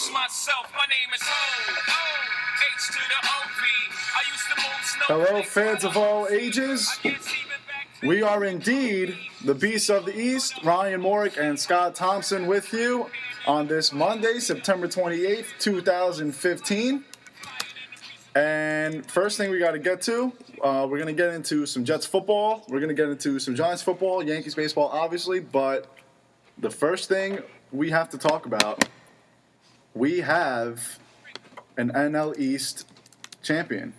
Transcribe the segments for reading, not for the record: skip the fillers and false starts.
introduce myself. My name is H to the OV. I used to move snow. Hello, fans of all ages. We are indeed the Beasts of the East. Ryan Morick and Scott Thompson with you on this Monday, September 28th, 2015. And first thing we got to get to, we're going to get into some Jets football. We're going to get into some Giants football, Yankees baseball, obviously. But the first thing we have to talk about, we have an NL East champion,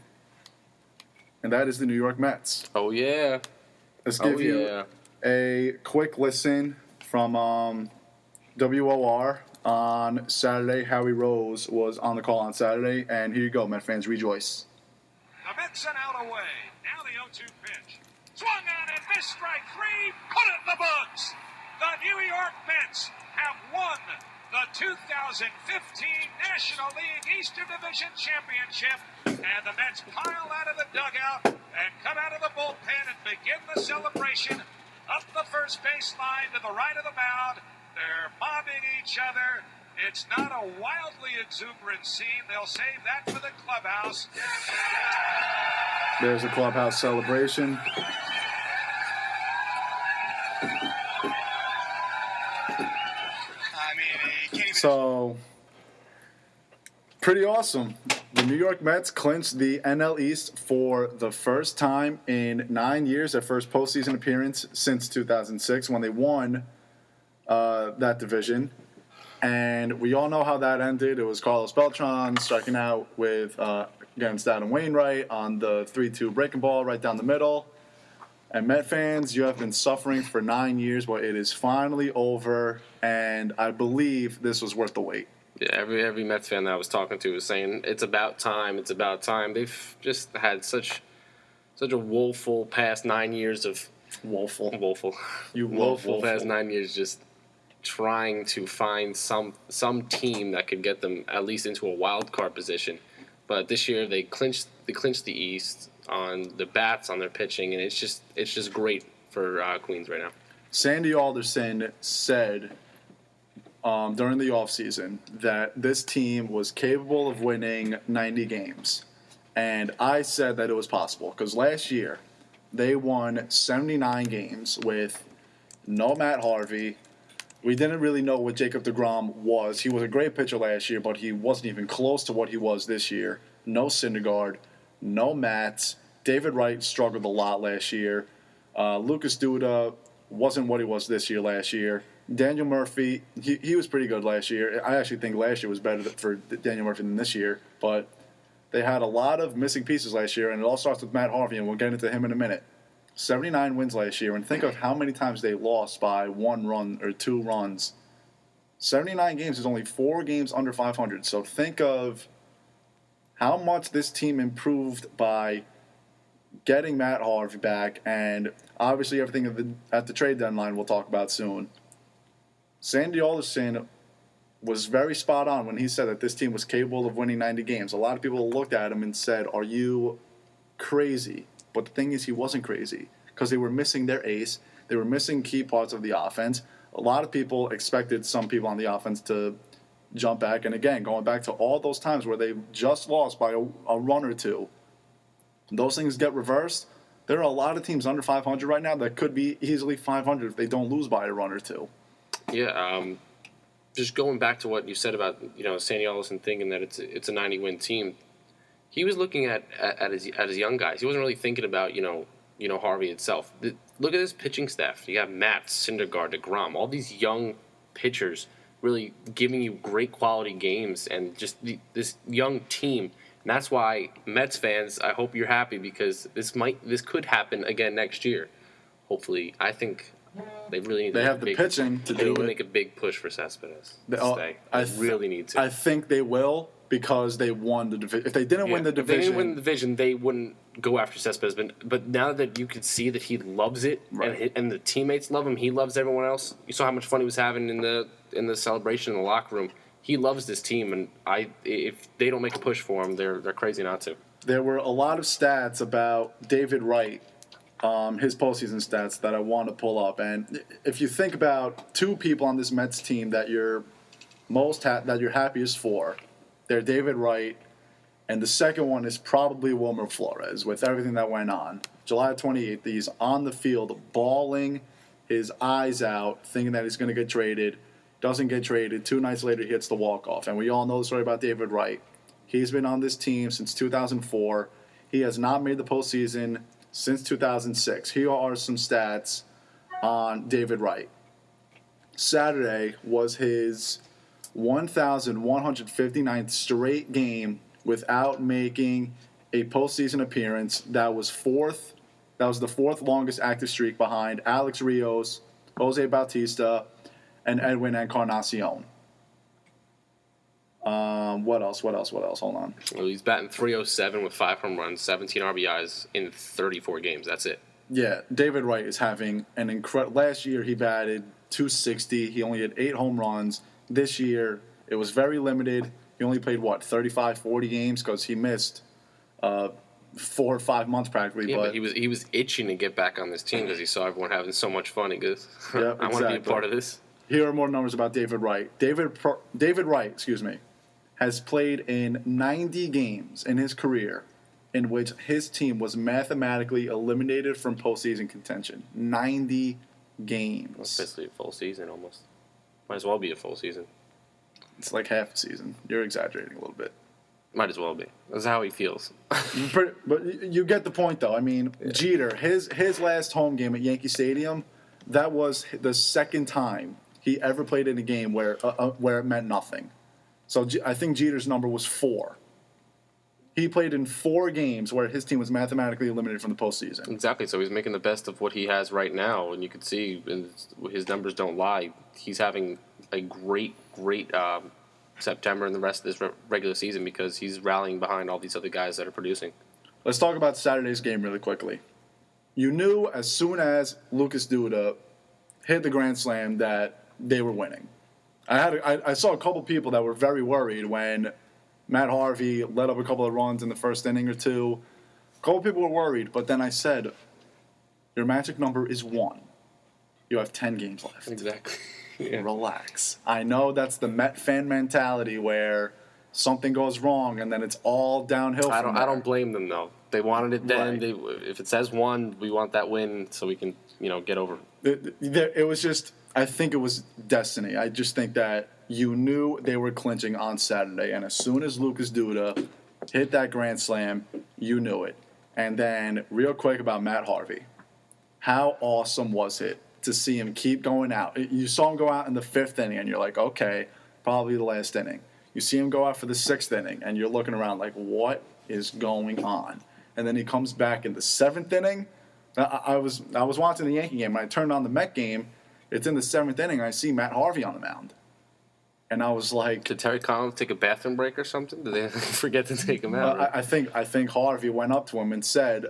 and that is the New York Mets. Oh, yeah. Let's give you a quick listen from WOR on Saturday. Howie Rose was on the call on Saturday, and here you go, Met fans, rejoice. The Mets and out away. Now the 0-2 pitch. Swung on and missed strike three. Put it in the books. The New York Mets have won the 2015 National League Eastern Division Championship, and the Mets pile out of the dugout and come out of the bullpen and begin the celebration up the first baseline to the right of the mound. They're mobbing each other. It's not a wildly exuberant scene. They'll save that for the clubhouse. There's a clubhouse celebration. So, pretty awesome. The New York Mets clinched the NL East for the first time in 9 years, their first postseason appearance since 2006 when they won that division. And we all know how that ended. It was Carlos Beltran striking out with against Adam Wainwright on the 3-2 breaking ball right down the middle. And Met fans, you have been suffering for 9 years, but it is finally over, and I believe this was worth the wait. Yeah, every Mets fan that I was talking to was saying it's about time. It's about time. They've just had such a woeful past 9 years of woeful. You woeful past 9 years just trying to find some team that could get them at least into a wild card position. But this year they clinched the East on the bats, on their pitching, and it's just great for Queens right now. Sandy Alderson said during the offseason that this team was capable of winning 90 games. And I said that it was possible because last year they won 79 games with no Matt Harvey. We didn't really know what Jacob deGrom was. He was a great pitcher last year, but he wasn't even close to what he was this year. No Syndergaard, no Matz. David Wright struggled a lot last year. Lucas Duda wasn't what he was this year last year. Daniel Murphy, he was pretty good last year. I actually think last year was better for Daniel Murphy than this year. But they had a lot of missing pieces last year, and it all starts with Matt Harvey, and we'll get into him in a minute. 79 wins last year, and think of how many times they lost by 1 run or 2 runs. 79 games is only 4 games under 500. So think of how much this team improved by getting Matt Harvey back, and obviously everything at the trade deadline we'll talk about soon. Sandy Alderson was very spot on when he said that this team was capable of winning 90 games. A lot of people looked at him and said, are you crazy? But the thing is, he wasn't crazy because they were missing their ace. They were missing key parts of the offense. A lot of people expected some people on the offense to jump back. And again, going back to all those times where they just lost by a run or two, those things get reversed. There are a lot of teams under 500 right now that could be easily 500 if they don't lose by a run or two. Yeah, just going back to what you said about Sandy Alderson thinking that it's a 90-win team. He was looking at his young guys. He wasn't really thinking about Harvey itself. Look at his pitching staff. You have Matt, Syndergaard, deGrom, all these young pitchers really giving you great quality games, and just this young team. And that's why Mets fans, I hope you're happy because this could happen again next year. Hopefully, I think they really need. They have the pitching to do it. They need to make a big push for Cespedes to stay. They really need to. I think they will. Because they won the division. If they didn't win the division... If they didn't win the division, they wouldn't go after Cespedes. But now that you can see that he loves it, right, and the teammates love him, he loves everyone else. You saw how much fun he was having in the celebration in the locker room. He loves this team, and if they don't make a push for him, they're crazy not to. There were a lot of stats about David Wright, his postseason stats that I want to pull up. And if you think about 2 people on this Mets team that you're that you're happiest for. They're David Wright, and the second one is probably Wilmer Flores with everything that went on. July 28th, he's on the field bawling his eyes out, thinking that he's going to get traded. Doesn't get traded. 2 nights later, he hits the walk-off. And we all know the story about David Wright. He's been on this team since 2004. He has not made the postseason since 2006. Here are some stats on David Wright. Saturday was his 1,159th straight game without making a postseason appearance. That was the fourth longest active streak behind Alex Rios, Jose Bautista, and Edwin Encarnacion. What else? Hold on. Well, he's batting .307 with 5 home runs, 17 RBIs in 34 games. That's it. Yeah, David Wright is having an incredible. Last year he batted .260. He only had 8 home runs. This year it was very limited. He only played 35, 40 games because he missed 4 or 5 months practically. Yeah, but he was itching to get back on this team because he saw everyone having so much fun. He goes, Yep, I want to be a part of this. Here are more numbers about David Wright. David Wright, has played in 90 games in his career in which his team was mathematically eliminated from postseason contention. 90 games. That's basically a full season almost. Might as well be a full season. It's like half a season. You're exaggerating a little bit. Might as well be. That's how he feels. But you get the point, though. I mean, yeah. Jeter, his last home game at Yankee Stadium, that was the second time he ever played in a game where it meant nothing. So I think Jeter's number was 4. He played in 4 games where his team was mathematically eliminated from the postseason. Exactly. So he's making the best of what he has right now, and you can see his numbers don't lie. He's having a great September and the rest of this regular season because he's rallying behind all these other guys that are producing. Let's talk about Saturday's game really quickly. You knew as soon as Lucas Duda hit the grand slam that they were winning. I saw a couple people that were very worried when Matt Harvey let up a couple of runs in the first inning or two. A couple people were worried, but then I said, your magic number is 1. You have 10 games left. Exactly. Yeah. Relax. I know that's the Met fan mentality where something goes wrong and then it's all downhill from there. I don't blame them, though. They wanted it then. Right. If it says 1, we want that win so we can, get over. It was just, I think it was destiny. I just think that you knew they were clinching on Saturday, and as soon as Lucas Duda hit that grand slam, you knew it. And then, real quick about Matt Harvey. How awesome was it to see him keep going out? You saw him go out in the 5th inning, and you're like, okay, probably the last inning. You see him go out for the 6th inning, and you're looking around like, what is going on? And then he comes back in the 7th inning. I was watching the Yankee game, and I turned on the Met game. It's in the 7th inning, and I see Matt Harvey on the mound. And I was like... Did Terry Collins take a bathroom break or something? Did they forget to take him out? I think Harvey went up to him and said,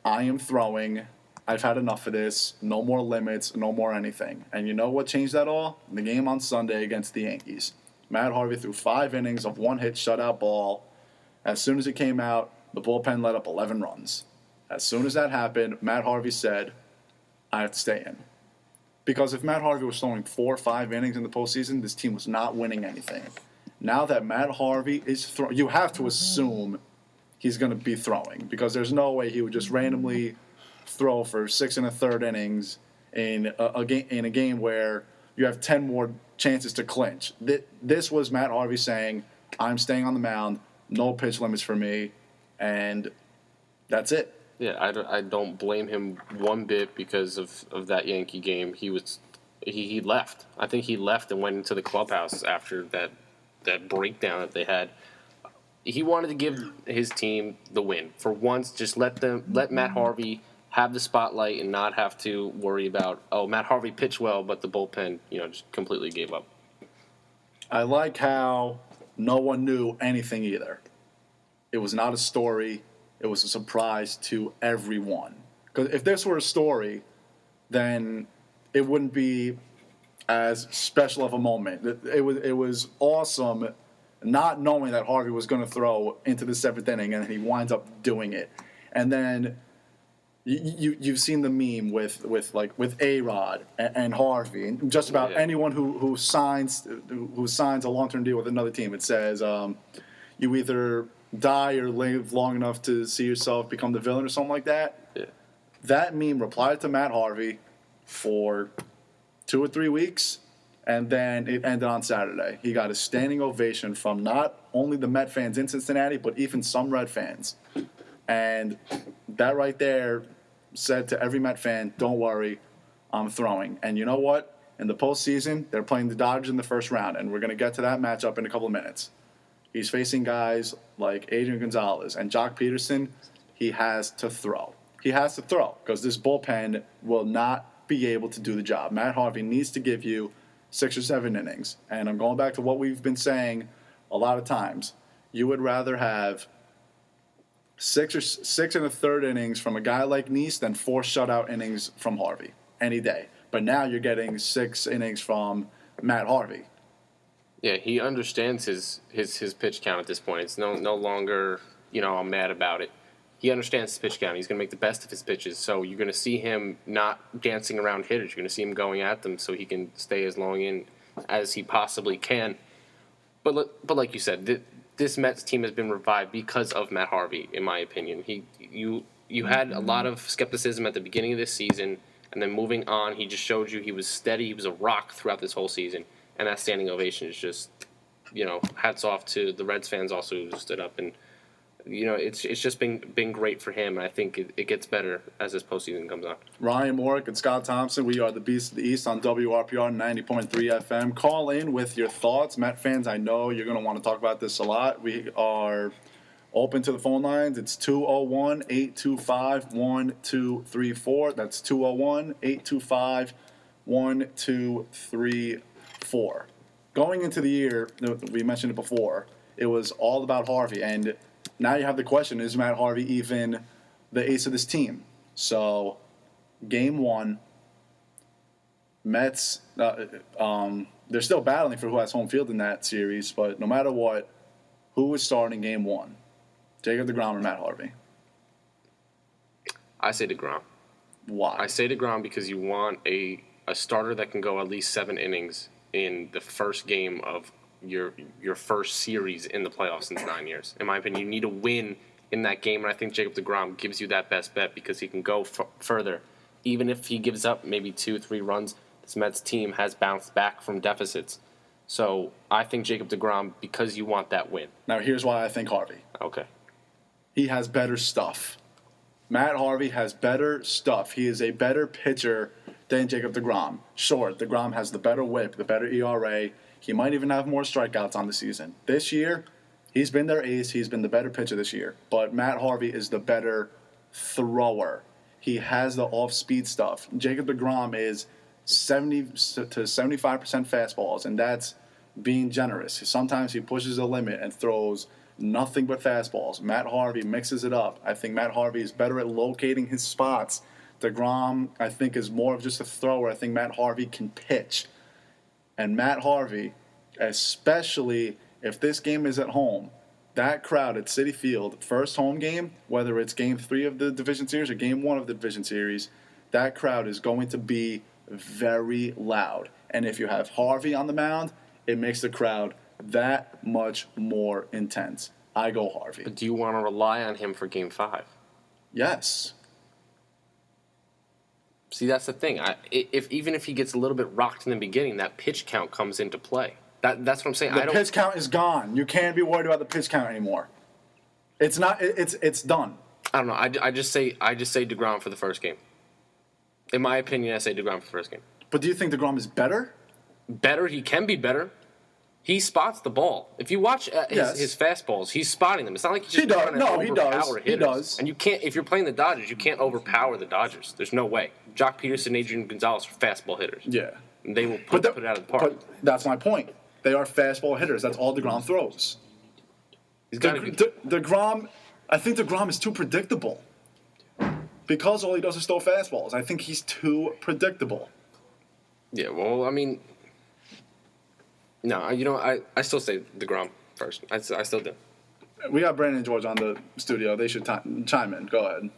I am throwing. I've had enough of this. No more limits. No more anything. And you know what changed that all? The game on Sunday against the Yankees. Matt Harvey threw 5 innings of 1-hit shutout ball. As soon as it came out, the bullpen let up 11 runs. As soon as that happened, Matt Harvey said, I have to stay in. Because if Matt Harvey was throwing 4 or 5 innings in the postseason, this team was not winning anything. Now that Matt Harvey is throwing, you have to assume he's going to be throwing because there's no way he would just randomly throw for 6 1/3 innings in a game where you have 10 more chances to clinch. This was Matt Harvey saying, I'm staying on the mound, no pitch limits for me, and that's it. Yeah, I don't blame him one bit because of that Yankee game. He left. I think he left and went into the clubhouse after that breakdown that they had. He wanted to give his team the win. For once, just let Matt Harvey have the spotlight and not have to worry about, Matt Harvey pitched well, but the bullpen, just completely gave up. I like how no one knew anything either. It was not a story. It was a surprise to everyone. Because if this were a story, then it wouldn't be as special of a moment. It was awesome not knowing that Harvey was going to throw into the 7th inning, and he winds up doing it. And then You've seen the meme with A-Rod and Harvey and just about anyone who signs a long-term deal with another team. It says you either die or live long enough to see yourself become the villain or something like that. Yeah. That meme replied to Matt Harvey for 2 or 3 weeks, and then it ended on Saturday. He got a standing ovation from not only the Met fans in Cincinnati, but even some Red fans. And that right there said to every Met fan, don't worry, I'm throwing. And you know what? In the postseason, they're playing the Dodgers in the first round, and we're going to get to that matchup in a couple of minutes. He's facing guys like Adrian Gonzalez and Jock Peterson. He has to throw. He has to throw because this bullpen will not be able to do the job. Matt Harvey needs to give you 6 or 7 innings. And I'm going back to what we've been saying a lot of times. You would rather have 6 and a third innings from a guy like Neese than 4 shutout innings from Harvey any day. But now you're getting 6 innings from Matt Harvey. Yeah, he understands his pitch count at this point. It's no longer, I'm mad about it. He understands his pitch count. He's going to make the best of his pitches. So you're going to see him not dancing around hitters. You're going to see him going at them so he can stay as long in as he possibly can. But like you said, this Mets team has been revived because of Matt Harvey, in my opinion. You had a lot of skepticism at the beginning of this season, and then moving on, he just showed you he was steady. He was a rock throughout this whole season. And that standing ovation is just, hats off to the Reds fans also who stood up. And, it's just been great for him. And I think it gets better as this postseason comes on. Ryan Morrick and Scott Thompson, we are the Beast of the East on WRPR 90.3 FM. Call in with your thoughts. Met fans, I know you're going to want to talk about this a lot. We are open to the phone lines. It's 201-825-1234. That's 201-825-1234. Going into the year, we mentioned it before, it was all about Harvey. And now you have the question, is Matt Harvey even the ace of this team? So, game 1, Mets, they're still battling for who has home field in that series. But no matter what, who is starting game 1? Jacob deGrom or Matt Harvey? I say deGrom. Why? I say deGrom because you want a starter that can go at least 7 innings in the first game of your first series in the playoffs since 9 years. In my opinion, you need a win in that game, and I think Jacob deGrom gives you that best bet because he can go further. Even if he gives up maybe 2-3 runs, this Mets team has bounced back from deficits. So I think Jacob deGrom because you want that win. Now here's why I think Harvey. Okay. He has better stuff. Matt Harvey has better stuff. He is a better pitcher than Jacob deGrom. Sure, deGrom has the better whip, the better ERA. He might even have more strikeouts on the season. This year, he's been their ace. He's been the better pitcher this year. But Matt Harvey is the better thrower. He has the off-speed stuff. Jacob deGrom is 70 to 75% fastballs, and that's being generous. Sometimes he pushes the limit and throws nothing but fastballs. Matt Harvey mixes it up. I think Matt Harvey is better at locating his spots. deGrom, I think, is more of just a thrower. I think Matt Harvey can pitch. And Matt Harvey, especially if this game is at home, that crowd at Citi Field, first home game, whether it's game 3 of the division series or game 1 of the division series, that crowd is going to be very loud. And if you have Harvey on the mound, it makes the crowd that much more intense. I go Harvey. But do you want to rely on him for game 5? Yes. See, that's the thing. Even if he gets a little bit rocked in the beginning, that pitch count comes into play. That's what I'm saying. The pitch count is gone. You can't be worried about the pitch count anymore. It's not. It's done. I don't know. I just say deGrom for the first game. In my opinion, I say deGrom for the first game. But do you think deGrom is better? Better. He can be better. He spots the ball. If you watch his fastballs, he's spotting them. It's not like he's just trying to overpower hitters. He does. And you can't. If you're playing the Dodgers, you can't overpower the Dodgers. There's no way. Jock Peterson, Adrian Gonzalez are fastball hitters. Yeah. And they will put it out of the park. But that's my point. They are fastball hitters. That's all deGrom throws. deGrom, I think deGrom is too predictable. Because all he does is throw fastballs. I think he's too predictable. Yeah, well, I mean, no, I still say deGrom first. I still do. We got Brandon and George on the studio. They should chime in. Go ahead.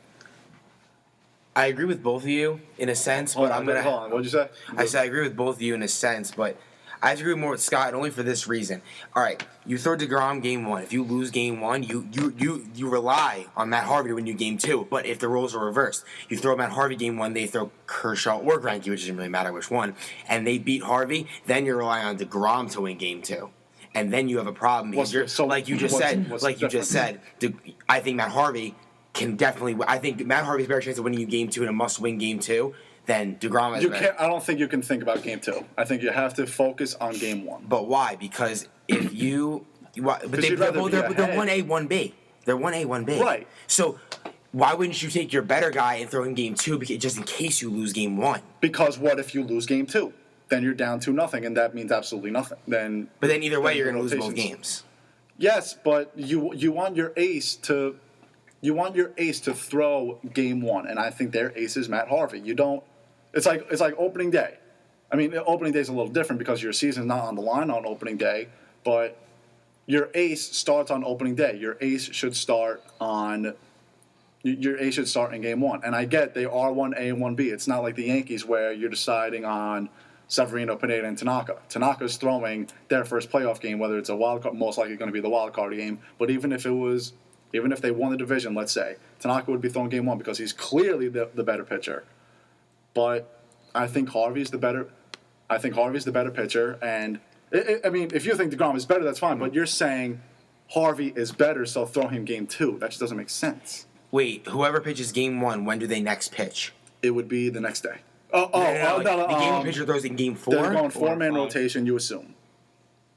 I agree with both of you in a sense, Hold but I'm gonna. on. What'd you say? I said I agree with both of you in a sense, but I agree more with Scott only for this reason. All right, you throw DeGrom game 1. If you lose game 1, you rely on Matt Harvey to win you game 2. But if the roles are reversed, you throw Matt Harvey game 1, they throw Kershaw or Greinke, which doesn't really matter which one, and they beat Harvey. Then you're relying on DeGrom to win game 2. And then you have a problem because like you just said, I think Matt Harvey can definitely. I think Matt Harvey's better chance of winning you game 2 in a must-win game 2 than DeGrom has. I don't think you can think about game 2. I think you have to focus on game 1. But why? Because if they're 1A, 1B. They're 1A, 1B. Right. So why wouldn't you take your better guy and throw in game 2 just in case you lose game 1? Because what if you lose game 2? Then you're down 2-0, and that means absolutely nothing. But then either way, you're going to lose both games. Yes, but you want your ace to throw game 1, and I think their ace is Matt Harvey. You don't. It's like opening day. I mean, opening day is a little different because your season's not on the line on opening day, but your ace starts on opening day. Your ace should start in game 1. And I get they are 1A and 1B. It's not like the Yankees where you're deciding on Severino, Pineda, and Tanaka. Tanaka's throwing their first playoff game, whether it's a wild card, most likely going to be the wild card game. But even if they won the division, let's say, Tanaka would be throwing game 1 because he's clearly the better pitcher. But I think Harvey's the better pitcher. And I mean, if you think DeGrom is better, that's fine. But you're saying Harvey is better, so throw him game 2. That just doesn't make sense. Wait, whoever pitches game 1, when do they next pitch? It would be the next day. No. The game pitcher throws in game 4? They're going 4-man rotation, you assume.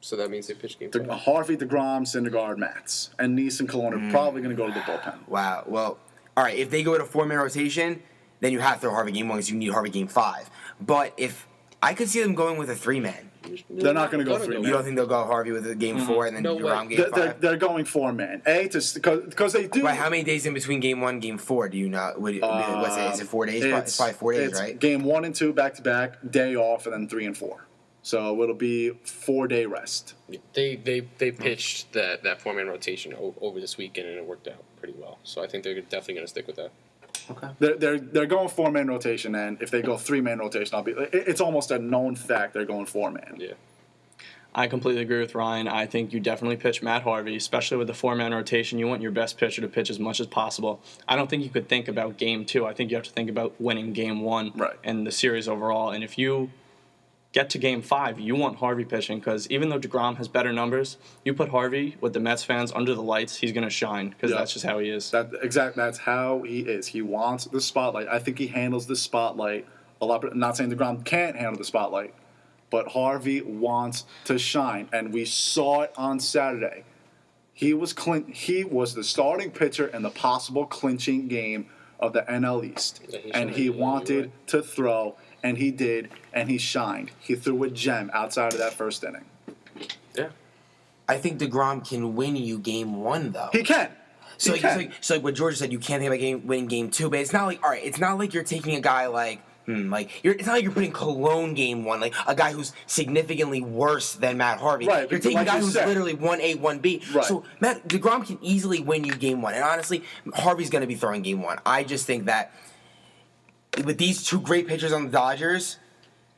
So that means they pitch game 5. Harvey, DeGrom, Syndergaard, Matz. And Neese and Cologne are probably going to go to the bullpen. Wow. Well, all right, if they go to 4-man rotation, then you have to throw Harvey game 1 because you need Harvey game 5. But if I could see them going with a 3-man. They're not going to go 3-man. You don't think they'll go Harvey with a game 4 and then DeGrom game 5? They're going 4-man. Because they do. Right, how many days in between game 1 and game 4 do you not? Is it 4 days? It's probably 4 days, right? Game 1 and 2 back to back, day off, and then 3 and 4. So it'll be 4-day rest. They pitched that 4-man rotation over this weekend, and it worked out pretty well. So I think they're definitely going to stick with that. Okay. They're going 4-man rotation, and if they go 3-man rotation, it's almost a known fact they're going 4-man. Yeah. I completely agree with Ryan. I think you definitely pitch Matt Harvey, especially with the 4-man rotation. You want your best pitcher to pitch as much as possible. I don't think you could think about game 2. I think you have to think about winning game 1 and the series overall. And if you get to game 5, you want Harvey pitching because even though DeGrom has better numbers, you put Harvey with the Mets fans under the lights, he's going to shine because that's just how he is. That's how he is. He wants the spotlight. I think he handles the spotlight a lot better. I'm not saying DeGrom can't handle the spotlight, but Harvey wants to shine, and we saw it on Saturday. He was the starting pitcher in the possible clinching game of the NL East, and he wanted to throw. And he did, and he shined. He threw a gem outside of that first inning. Yeah. I think DeGrom can win you game 1, though. He can. So like what George said, you can't think about winning game 2, but it's not like, all right, it's not like you're taking a guy it's not like you're putting Cologne game 1, like a guy who's significantly worse than Matt Harvey. Right. You're taking a guy who's literally 1A, 1B. Right. So DeGrom can easily win you game 1. And honestly, Harvey's going to be throwing game 1. I just think that with these two great pitchers on the Dodgers,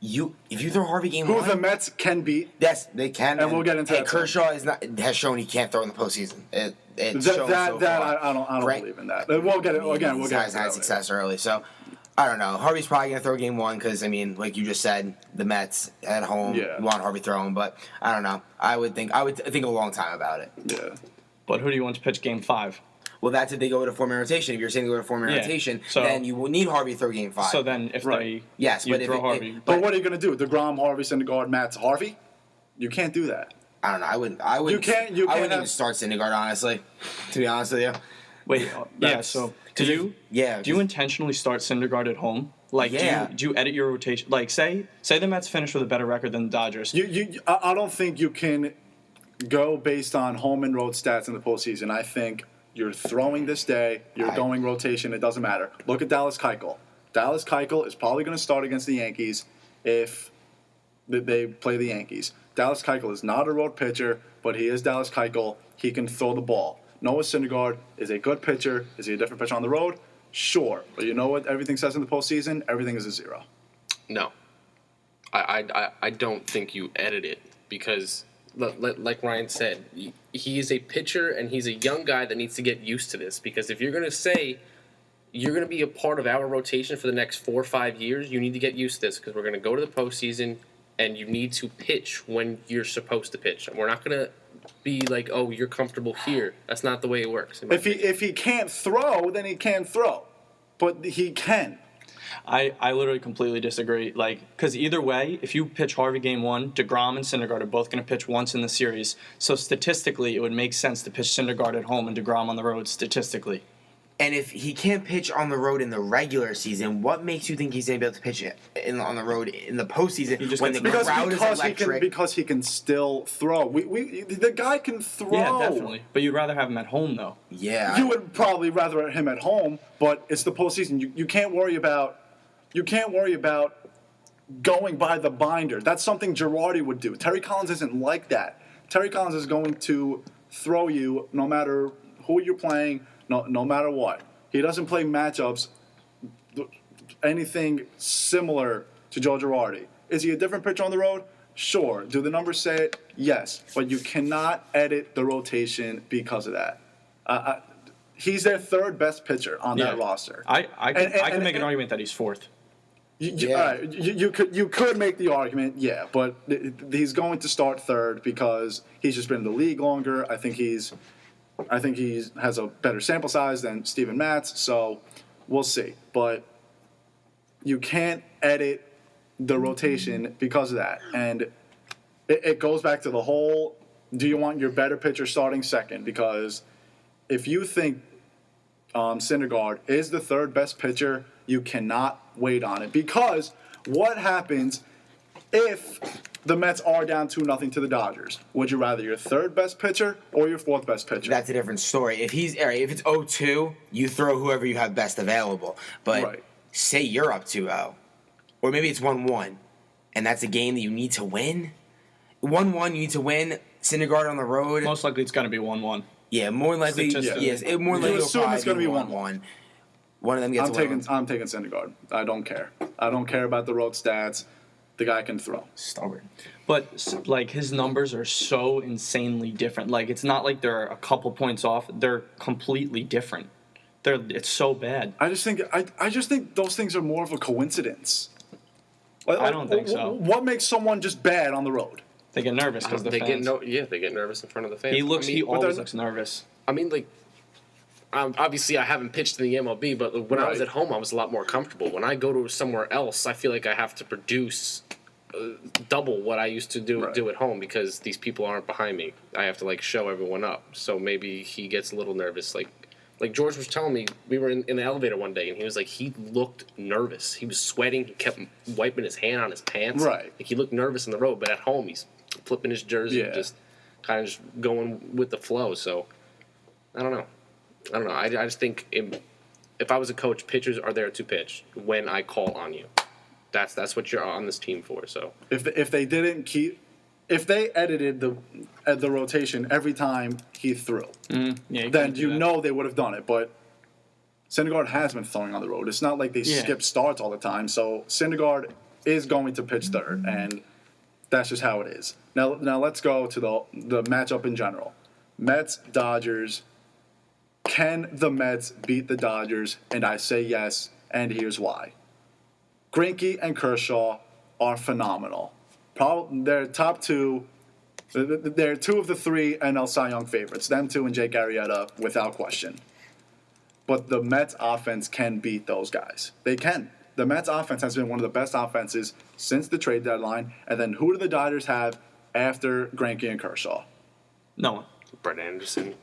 if you throw Harvey game 1, who the Mets can beat. Yes, they can. And we'll get into that. Kershaw has shown he can't throw in the postseason. It's shown so far. I don't believe in that. We'll get it again. We'll get had success early, so I don't know. Harvey's probably gonna throw game 1 because like you just said, the Mets at home want Harvey throwing, but I don't know. I would think a long time about it. Yeah. But who do you want to pitch game 5? Well, that's if they go to 4-man rotation. If you're saying they go to 4-man rotation, then you will need Harvey to throw game 5. So then if they throw Harvey. But what are you going to do? DeGrom, Harvey, Syndergaard, Matz, Harvey? You can't do that. I don't know. I wouldn't even start Syndergaard, honestly, to be honest with you. Wait, so do you intentionally start Syndergaard at home? Like, do you edit your rotation? Like, say the Mets finish with a better record than the Dodgers. I don't think you can go based on home and road stats in the postseason. I think you're throwing this day. You're going rotation. It doesn't matter. Look at Dallas Keuchel. Dallas Keuchel is probably going to start against the Yankees if they play the Yankees. Dallas Keuchel is not a road pitcher, but he is Dallas Keuchel. He can throw the ball. Noah Syndergaard is a good pitcher. Is he a different pitcher on the road? Sure. But you know what everything says in the postseason? Everything is a 0. No, I don't think you edit it because, like Ryan said, he is a pitcher and he's a young guy that needs to get used to this. Because if you're going to say you're going to be a part of our rotation for the next 4 or 5 years, you need to get used to this because we're going to go to the postseason and you need to pitch when you're supposed to pitch. We're not going to be like, oh, you're comfortable here. That's not the way it works. If he can't throw, then he can't throw. But he can. I literally completely disagree. Because either way, if you pitch Harvey game 1, DeGrom and Syndergaard are both going to pitch once in the series. So statistically, it would make sense to pitch Syndergaard at home and DeGrom on the road statistically. And if he can't pitch on the road in the regular season, what makes you think he's going to be able to pitch on the road in the postseason when the crowd is electric? Because he can still throw. The guy can throw. Yeah, definitely. But you'd rather have him at home, though. Yeah. You would probably rather have him at home, but it's the postseason. You can't worry about going by the binder. That's something Girardi would do. Terry Collins isn't like that. Terry Collins is going to throw you no matter who you're playing. No matter what. He doesn't play matchups anything similar to Joe Girardi. Is he a different pitcher on the road? Sure. Do the numbers say it? Yes. But you cannot edit the rotation because of that. He's their third best pitcher on that roster. I can make an argument that he's fourth. You could make the argument, yeah, but he's going to start third because he's just been in the league longer. I think he has a better sample size than Steven Matz, so we'll see. But you can't edit the rotation because of that. And it goes back to the whole, do you want your better pitcher starting second? Because if you think Syndergaard is the third best pitcher, you cannot wait on it. Because what happens if the Mets are down 2-0 to the Dodgers? Would you rather your third best pitcher or your fourth best pitcher? That's a different story. If it's 0-2, you throw whoever you have best available. But say you're up 2-0, or maybe it's 1-1, and that's a game that you need to win. 1-1, you need to win. Syndergaard on the road. Most likely, it's going to be 1-1. Yeah, more likely. Yes, more likely. You assume it's going to be 1-1. One of them gets. I'm taking Syndergaard. I don't care. I don't care about the road stats. The guy can throw. Stubborn. But his numbers are so insanely different. It's not like they're a couple points off. They're completely different. It's so bad. I just think those things are more of a coincidence. I don't think so. What makes someone just bad on the road? They get nervous because the fans. They get nervous in front of the fans. He always looks nervous. I mean, obviously I haven't pitched in the MLB, but when I was at home, I was a lot more comfortable. When I go to somewhere else, I feel like I have to produce double what I used to do at home because these people aren't behind me. I have to show everyone up. So maybe he gets a little nervous. Like George was telling me, we were in the elevator one day, and he was like, he looked nervous. He was sweating. He kept wiping his hand on his pants. Right. He looked nervous in the road, but at home he's flipping his jersey and just kind of just going with the flow. So I don't know. I just think if I was a coach, pitchers are there to pitch when I call on you. That's what you're on this team for. So if they edited the rotation every time he threw, then they would have done it. But Syndergaard has been throwing on the road. It's not like they skip starts all the time. So Syndergaard is going to pitch third, and that's just how it is. Now let's go to the matchup in general. Mets, Dodgers. Can the Mets beat the Dodgers? And I say yes, and here's why. Greinke and Kershaw are phenomenal. They're top two. They're two of the three NL Cy Young favorites. Them two and Jake Arrieta, without question. But the Mets offense can beat those guys. They can. The Mets offense has been one of the best offenses since the trade deadline. And then who do the Dodgers have after Greinke and Kershaw? No one. Brett Anderson,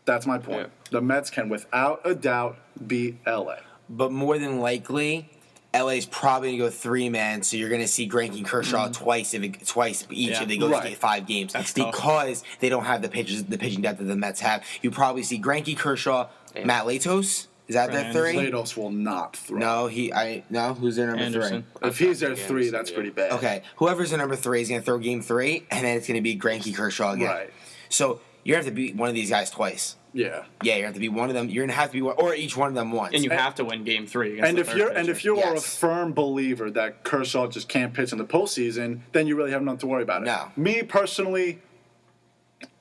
That's my point. Yeah. The Mets can, without a doubt, beat LA. But more than likely, LA's probably going to go 3-man, so you're going to see Greinke and Kershaw twice each if they go 5 games. That's because they don't have the pitching depth that the Mets have. You probably see Greinke, Kershaw, Matt Latos. Is that their 3? Latos will not throw. No, who's their number Anderson. 3? If he's their 3, that's pretty bad. Okay, whoever's their number 3 is going to throw game 3, and then it's going to be Greinke, Kershaw again. Right. So you have to beat one of these guys twice. Yeah. Yeah, you have to be one of them. You're gonna have to be one, or each one of them once. And you have to win Game 3. Against And the if third you're pitcher. a Yes. firm believer that Kershaw just can't pitch in the postseason, then you really have nothing to worry about it. No. Me personally,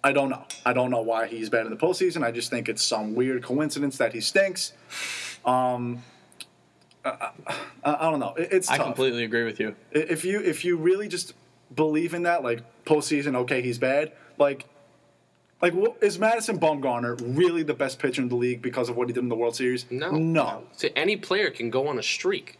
I don't know. I don't know why he's bad in the postseason. I just think it's some weird coincidence that he stinks. I don't know. It's I tough. completely agree with you. If you really just believe in that, like postseason, okay, he's bad. Like, is Madison Bumgarner really the best pitcher in the league because of what he did in the World Series? No. So any player can go on a streak.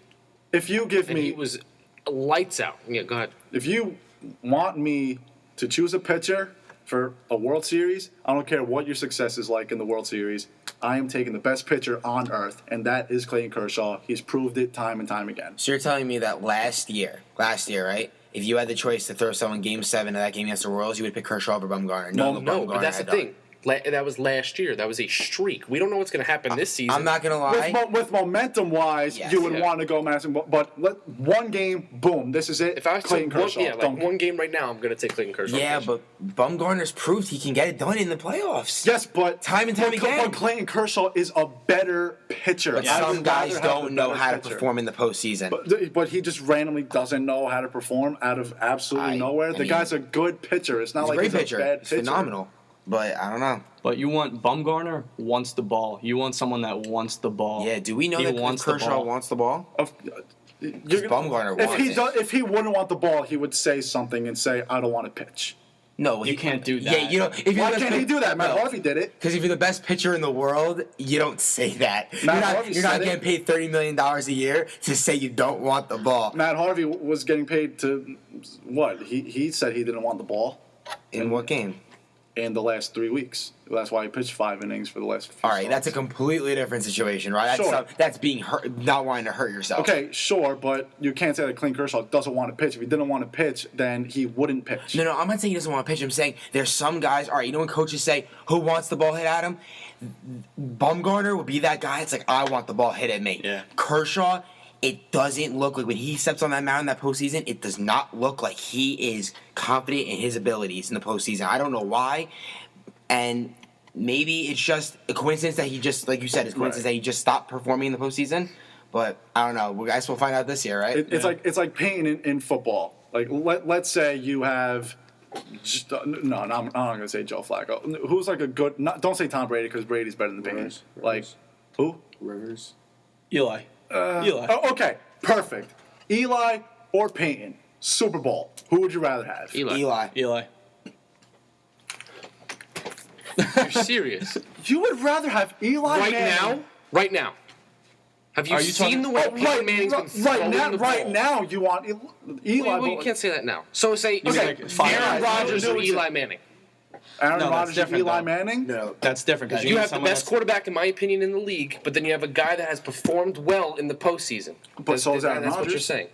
If you give And me, he was lights out. Yeah, go ahead. if you want me to choose a pitcher for a World Series, I don't care what your success is like in the World Series. I am taking the best pitcher on earth, and that is Clayton Kershaw. He's proved it time and time again. So you're telling me that last year, right? If you had the choice to throw someone Game 7 of that game against the Royals, you would pick Kershaw over Bumgarner. No, Bumgarner but that's the had done. thing. That was last year. That was a streak. We don't know what's going to happen this season. I'm not gonna lie. With momentum-wise, Yes. you would Yeah. want to go Madison, but one game, boom, this is it. If I was Clayton to one, Kershaw, yeah, like don't- one game right now, I'm going to take Clayton Kershaw. Yeah, but Bumgarner's proved he can get it done in the playoffs. Yes, but Time and time again. But Clayton Kershaw is a better pitcher. But I some would guys rather have don't the know better how to pitcher. perform in the postseason. But he just randomly doesn't know how to perform out of absolutely nowhere. The guy's a good pitcher. It's not He's a like great he's pitcher. a bad He's pitcher. phenomenal. But I don't know. But you want Bumgarner wants the ball. You want someone that wants the ball. Yeah, do we know He that wants the Kershaw ball. wants the ball? If Bumgarner wants he it. if he wouldn't want the ball, he would say something and say, "I don't want to pitch." No, You can't do Yeah, that. you know, if you're Why the best can't he do that? Matt No. Harvey did it. Because if you're the best pitcher in the world, you don't say that. Matt Harvey You're not said it. getting paid $30 million a year to say you don't want the ball. Matt Harvey was getting paid to what? He said he didn't want the ball In what game? in the last 3 weeks. That's why he pitched 5 innings for the last few All right, that's a starts. completely different situation, right? Sure. That's being hurt, not wanting to hurt yourself. Okay, sure, but you can't say that Clayton Kershaw doesn't want to pitch. If he didn't want to pitch, then he wouldn't pitch. No, I'm not saying he doesn't want to pitch. I'm saying there's some guys. All right, you know when coaches say who wants the ball hit at him, Bumgarner would be that guy. It's like I want the ball hit at me. Yeah. Kershaw, it doesn't look like when he steps on that mound in that postseason, it does not look like he is confident in his abilities in the postseason. I don't know why, and maybe it's just a coincidence that he just, like you said, it's a coincidence Right. that he just stopped performing in the postseason. But I don't know. We guys will find out this year, right? It's like pain in football. Like let's say you have. I'm not gonna say Joe Flacco. Who's like a good? Don't say Tom Brady because Brady's better than Peyton. Rivers. Like who? Rivers. Eli. Eli. Oh, okay, perfect. Eli or Peyton? Super Bowl. Who would you rather have? Eli. Eli. You're serious? You would rather have Eli Right Manning. now? Right now. Have you Are you seen talking- the way Oh, Peyton Manning's been throwing the ball? right now, you want Eli. Well, you can't say that now. So say mean okay, like 5 Aaron guys? Rodgers or No, Eli Manning. Aaron No, that's Rodgers and different, Eli though. Manning. No. That's different because You have the best quarterback, in my opinion, in the league, but then you have a guy that has performed well in the postseason. But so is Aaron That's what you're Rodgers. saying.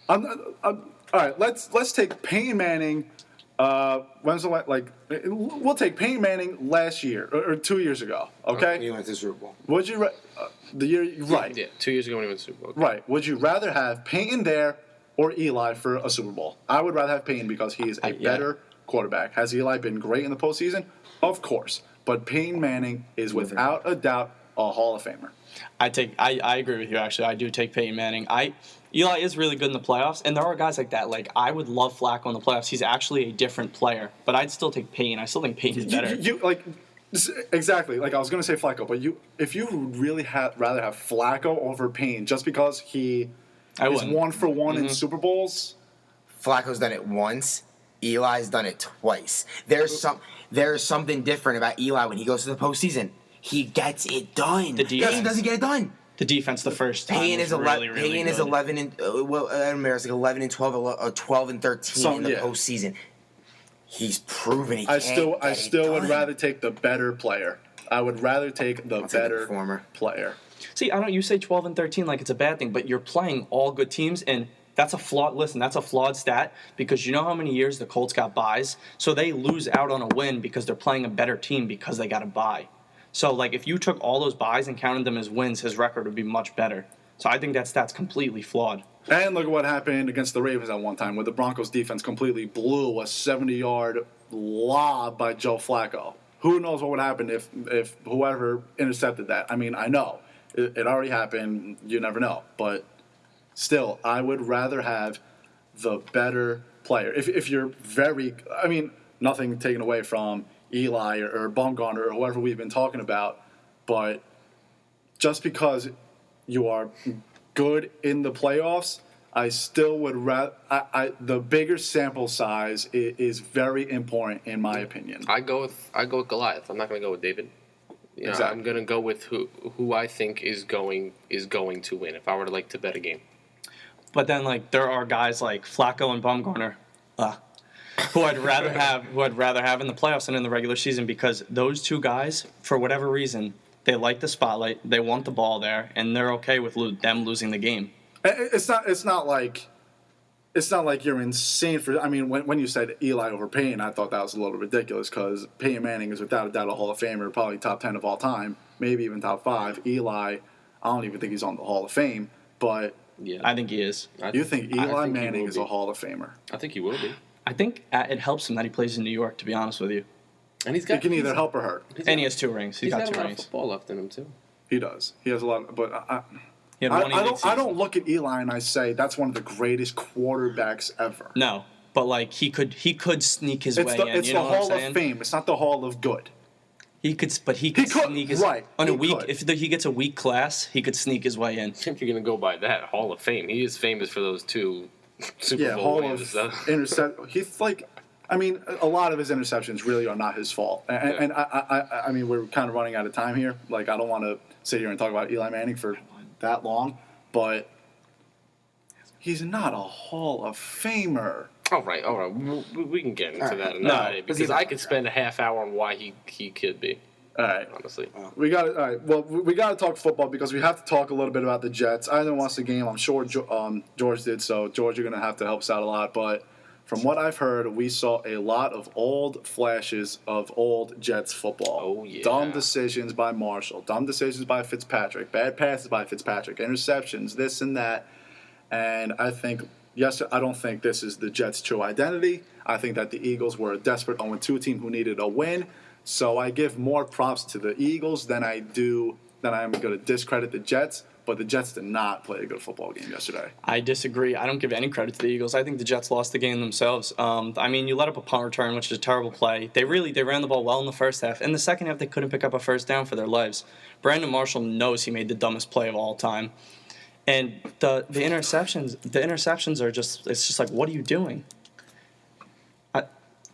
All right, let's take Peyton Manning. When's the we'll take Peyton Manning last year or 2 years ago. Okay, He went to the Super Bowl. would you the year right? Yeah, 2 years ago when he went to the Super Bowl. Right. Would you rather have Peyton there or Eli for a Super Bowl? I would rather have Peyton because he is a Yeah. better quarterback. Has Eli been great in the postseason? Of course. But Peyton Manning is without a doubt a Hall of Famer. I agree with you actually. I do take Peyton Manning. Eli is really good in the playoffs, and there are guys like that. Like I would love Flacco in the playoffs. He's actually a different player, but I'd still take Peyton. I still think Peyton's better. Exactly. Like I was gonna say Flacco, but if you would really rather have Flacco over Payne just because he I is wouldn't. 1 for 1 in Super Bowls. Flacco's done it once. Eli's done it twice. There's something different about Eli when he goes to the postseason. He gets it done. The defense. Payne doesn't get it done. The defense the first time Payne was is 11. really, really Payne is good. 11 and I don't remember. It's like 11 and 12, 12 and 13 So, in the yeah. postseason. He's proven he I can't still get it would done. rather take the better player. I would rather take the I'll take the better performer. player. See, I don't. You say 12 and 13 like it's a bad thing, but you're playing all good teams, and that's a flawed. Listen, that's a flawed stat because you know how many years the Colts got buys, so they lose out on a win because they're playing a better team because they got a bye. So, like, if you took all those buys and counted them as wins, his record would be much better. So, I think that stat's completely flawed. And look at what happened against the Ravens at one time, where the Broncos defense completely blew a 70-yard lob by Joe Flacco. who knows what would happen if whoever intercepted that. I mean, I know it already happened. You never know, but still, I would rather have the better player. If you're very, I mean, nothing taken away from Eli or Baumgartner or whoever we've been talking about, but just because you are good in the playoffs, I still would rather. The bigger sample size is very important in my opinion. I go with Goliath. I'm not going to go with David. You know, Exactly. I'm going to go with who I think is going to win. If I were to bet a game. But then, like, there are guys like Flacco and Baumgartner, who I'd rather have in the playoffs than in the regular season, because those two guys, for whatever reason, they like the spotlight, they want the ball there, and they're okay with them losing the game. It's not like you're insane for. I mean, when you said Eli over Peyton, I thought that was a little ridiculous because Peyton Manning is without a doubt a Hall of Famer, probably top 10 of all time, maybe even top 5. Eli, I don't even think he's on the Hall of Fame, but Yeah, I think he is. you think Eli think he Manning will is be. a Hall of Famer? I think he will be. I think it helps him that he plays in New York, to be honest with you. And he's It got can either help or hurt. And he has 2 rings. He's got 2 a lot of rings. football left in him too. He does. He has a lot, but He had one elite I don't season. look at Eli and I say that's one of the greatest quarterbacks ever. No, but like he could sneak his way in. It's You the know what I'm Hall saying? of Fame. It's not the Hall of Good. He could He could, sneak his right, on a he week. could. If he gets a weak class, he could sneak his way in. If you're going to go by that Hall of Fame, he is famous for those 2 Super Yeah, Bowl Hall wins. of So. intercept. He's like, I mean, a lot of his interceptions really are not his fault. And I mean, we're kind of running out of time here. Like, I don't want to sit here and talk about Eli Manning for that long, but he's not a Hall of Famer. All right. We can get into that another day because I could spend a half hour on why he could be. All right. Honestly. We got it. All right. Well, we got to talk football because we have to talk a little bit about the Jets. I didn't watch the game. I'm sure George did. So, George, you're going to have to help us out a lot. But from what I've heard, we saw a lot of old flashes of old Jets football. Oh, yeah. Dumb decisions by Marshall. Dumb decisions by Fitzpatrick. Bad passes by Fitzpatrick. Interceptions, this and that. And I think, yes, I don't think this is the Jets' true identity. I think that the Eagles were a desperate 0-2 team who needed a win. So I give more props to the Eagles than I am going to discredit the Jets. But the Jets did not play a good football game yesterday. I disagree. I don't give any credit to the Eagles. I think the Jets lost the game themselves. I mean, you let up a punt return, which is a terrible play. They ran the ball well in the first half. In the second half, they couldn't pick up a first down for their lives. Brandon Marshall knows he made the dumbest play of all time. And the interceptions are just, it's just like, what are you doing?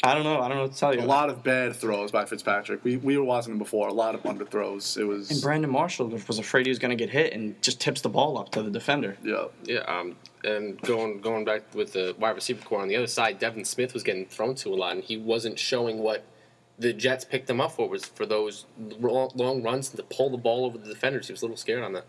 I don't know. I don't know what to tell you. A lot of bad throws by Fitzpatrick. We were watching him before. A lot of underthrows. It was. And Brandon Marshall was afraid he was going to get hit and just tips the ball up to the defender. Yeah. Yeah. And going back with the wide receiver core on the other side, Devin Smith was getting thrown to a lot, and he wasn't showing what the Jets picked him up for was for those long runs to pull the ball over the defenders. He was a little scared on that.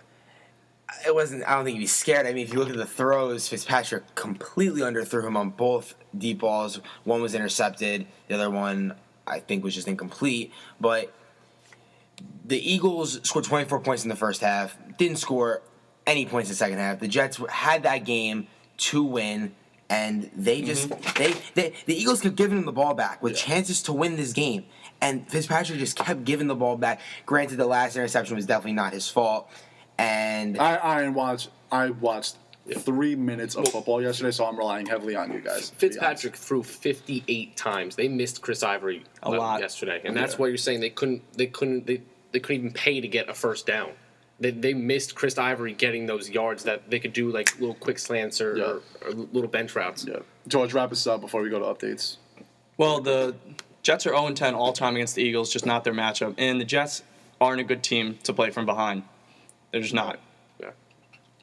It wasn't. I don't think he'd be scared. I mean, if you look at the throws, Fitzpatrick completely underthrew him on both deep balls. One was intercepted. The other one, I think, was just incomplete. But the Eagles scored 24 points in the first half. Didn't score any points in the second half. The Jets had that game to win, and they just the Eagles kept giving them the ball back with chances to win this game, and Fitzpatrick just kept giving the ball back. Granted, the last interception was definitely not his fault. And I watched 3 minutes of football yesterday, so I'm relying heavily on you guys. Fitzpatrick threw 58 times. They missed Chris Ivory A lot. yesterday, and that's why you're saying they couldn't even pay to get a first down. They missed Chris Ivory getting those yards that they could do like little quick slants or little bench routes. Yeah. George, wrap us up before we go to updates. Well, the Jets are 0-10 all time against the Eagles, just not their matchup. And the Jets aren't a good team to play from behind. They're just not. Yeah.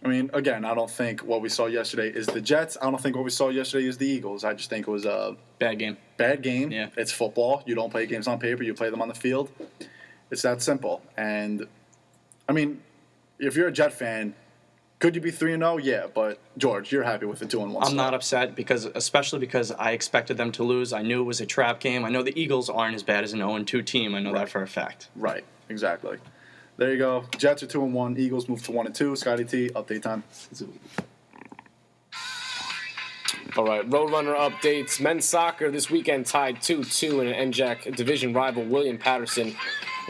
I mean, again, I don't think what we saw yesterday is the Jets. I don't think what we saw yesterday is the Eagles. I just think it was a Bad game. bad game. Yeah. It's football. You don't play games on paper. You play them on the field. It's that simple. And, I mean, if you're a Jet fan, could you be 3-0? Yeah, but, George, you're happy with the 2-1 I'm not upset especially because I expected them to lose. I knew it was a trap game. I know the Eagles aren't as bad as an 0-2 team. I know that for a fact. Right, exactly. There you go. Jets are 2-1. Eagles move to 1-2. Scotty T, update time. All right, Roadrunner updates. Men's soccer this weekend tied 2-2 in an NJAC division rival, William Patterson.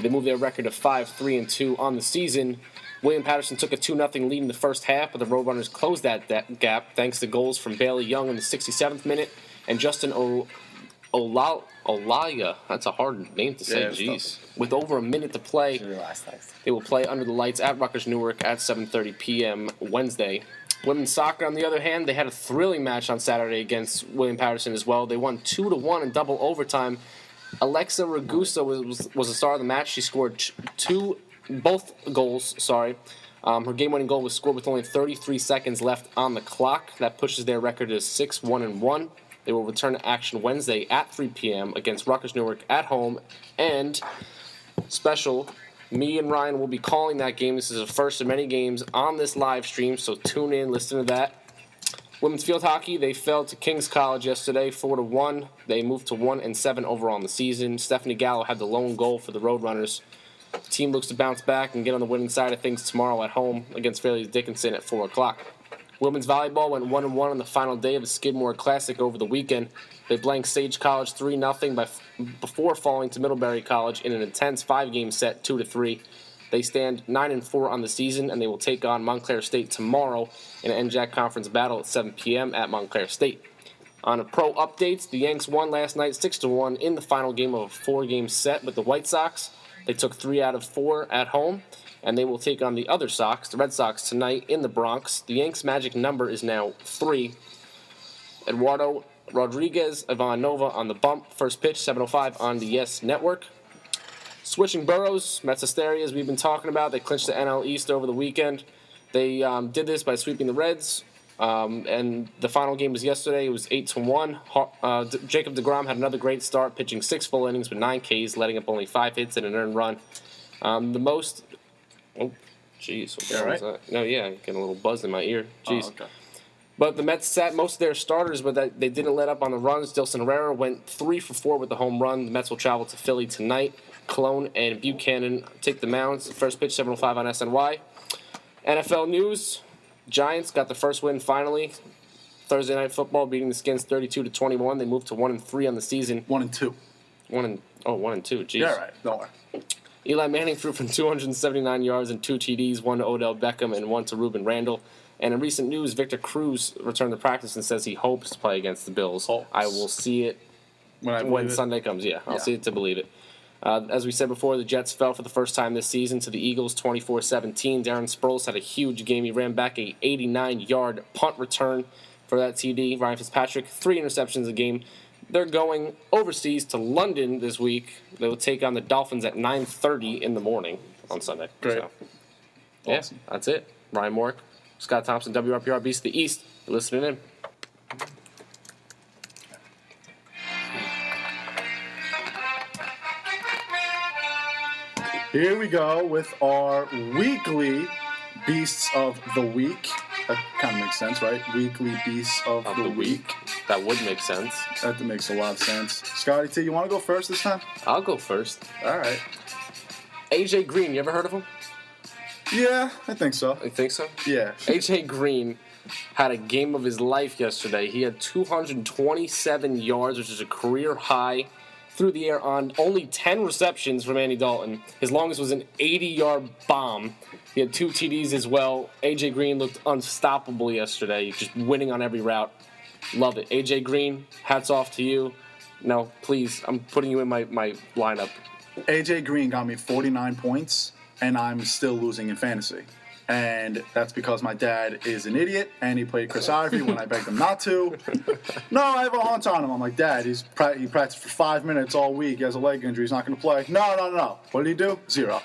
They moved their record to 5-3-2 on the season. William Patterson took a 2-0 lead in the first half, but the Roadrunners closed that gap thanks to goals from Bailey Young in the 67th minute and Justin Olaya. That's a hard name to say, Yeah, jeez. With over a minute to play, they will play under the lights at Rutgers Newark at 7:30 p.m. Wednesday. Women's soccer, on the other hand, they had a thrilling match on Saturday against William Patterson as well. They won 2-1 in double overtime. Alexa Ragusa was the star of the match. She scored both goals. Her game-winning goal was scored with only 33 seconds left on the clock. That pushes their record to 6-1-1. They will return to action Wednesday at 3 p.m. against Rutgers Newark at home. And special, me and Ryan will be calling that game. This is the first of many games on this live stream, so tune in, listen to that. Women's field hockey, they fell to King's College yesterday, 4-1. They moved to 1-7 overall in the season. Stephanie Gallo had the lone goal for the Roadrunners. The team looks to bounce back and get on the winning side of things tomorrow at home against Fairleigh Dickinson at 4 o'clock. Women's volleyball went 1-1 on the final day of the Skidmore Classic over the weekend. They blanked Sage College 3-0 before falling to Middlebury College in an intense 5-game set, 2-3. They stand 9-4 on the season, and they will take on Montclair State tomorrow in an NJAC conference battle at 7 p.m. at Montclair State. On the pro updates, the Yanks won last night 6-1 in the final game of a 4-game set with the White Sox. They took 3 out of 4 at home, and they will take on the other Sox, the Red Sox, tonight in the Bronx. The Yanks' magic number is now 3. Eduardo Rodriguez, Ivan Nova on the bump. First pitch, 7:05 on the Yes Network. Switching boroughs, Mets Hysteria, as we've been talking about, they clinched the NL East over the weekend. They did this by sweeping the Reds, and the final game was yesterday. It was 8-1. Jacob deGrom had another great start, pitching 6 full innings with 9 Ks, letting up only 5 hits and an earned run. The most... Oh, jeez. What the hell was that? No, yeah, getting a little buzz in my ear. Jeez. Oh, okay. But the Mets sat most of their starters, but they didn't let up on the runs. Dilson Herrera went 3 for 4 with the home run. The Mets will travel to Philly tonight. Cologne and Buchanan take the mounds. First pitch, 7:05 on SNY. NFL news: Giants got the first win finally. Thursday Night Football beating the Skins 32-21. They moved to 1-3 on the season. 1-2. 1-2. Jeez. Yeah, right. Don't worry. Eli Manning threw for 279 yards and 2 TDs, 1 to Odell Beckham and 1 to Reuben Randall. And in recent news, Victor Cruz returned to practice and says he hopes to play against the Bills. I will see it when Sunday comes. Yeah, I'll see it to believe it. As we said before, the Jets fell for the first time this season to the Eagles 24-17. Darren Sproles had a huge game. He ran back a 89-yard punt return for that TD. Ryan Fitzpatrick, 3 interceptions a game. They're going overseas to London this week. They will take on the Dolphins at 9:30 in the morning on Sunday. Great. So, yeah, that's it. Ryan Mork, Scott Thompson, WRPR Beast of the East. You're listening in. Here we go with our weekly Beasts of the Week. That kind of makes sense, right? Weekly Beasts of the Week. That would make sense. That makes a lot of sense. Scotty T, you want to go first this time? I'll go first. All right. AJ Green, you ever heard of him? Yeah, I think so. You think so? Yeah. AJ Green had a game of his life yesterday. He had 227 yards, which is a career high, through the air on only 10 receptions from Andy Dalton. His longest was an 80-yard bomb. He had 2 TDs as well. AJ Green looked unstoppable yesterday, just winning on every route. Love it. AJ Green, hats off to you. No, please, I'm putting you in my lineup. AJ Green got me 49 points, and I'm still losing in fantasy. And that's because my dad is an idiot, and he played Chris Ivory when I begged him not to. No, I have a hunt on him. I'm like, Dad, he practiced for 5 minutes all week. He has a leg injury. He's not going to play. No. What did he do? 0.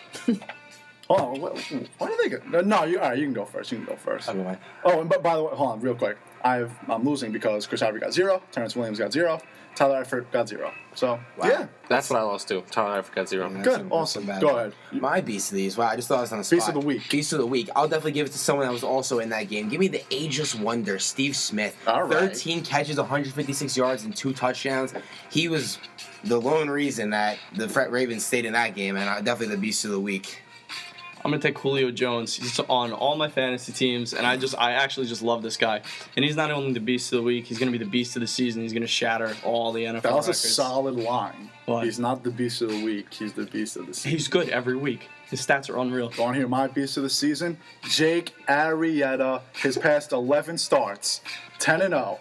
Oh, what did they get? No, all right, you can go first. Okay. Oh, and by the way, hold on, real quick. I'm losing because Chris Ivory got 0, Terrence Williams got 0, Tyler Eifert got 0. So, yeah. That's what I lost too. Tyler Eifert got 0. Good, awesome. Go ahead. My Beast of these. Wow, I just thought it was on the spot. Beast of the Week. Beast of the Week. I'll definitely give it to someone that was also in that game. Give me the ageless wonder, Steve Smith. All right. 13 catches, 156 yards, and 2 touchdowns. He was the lone reason that the Ravens stayed in that game, and definitely the Beast of the Week. I'm gonna take Julio Jones. He's on all my fantasy teams, and I actually just love this guy. And he's not only the beast of the week, he's gonna be the beast of the season. He's gonna shatter all the NFL That was records. a solid line. What? He's not the beast of the week. He's the beast of the season. He's good every week. His stats are unreal. Want to hear my beast of the season? Jake Arrieta. His past 11 starts, 10-0,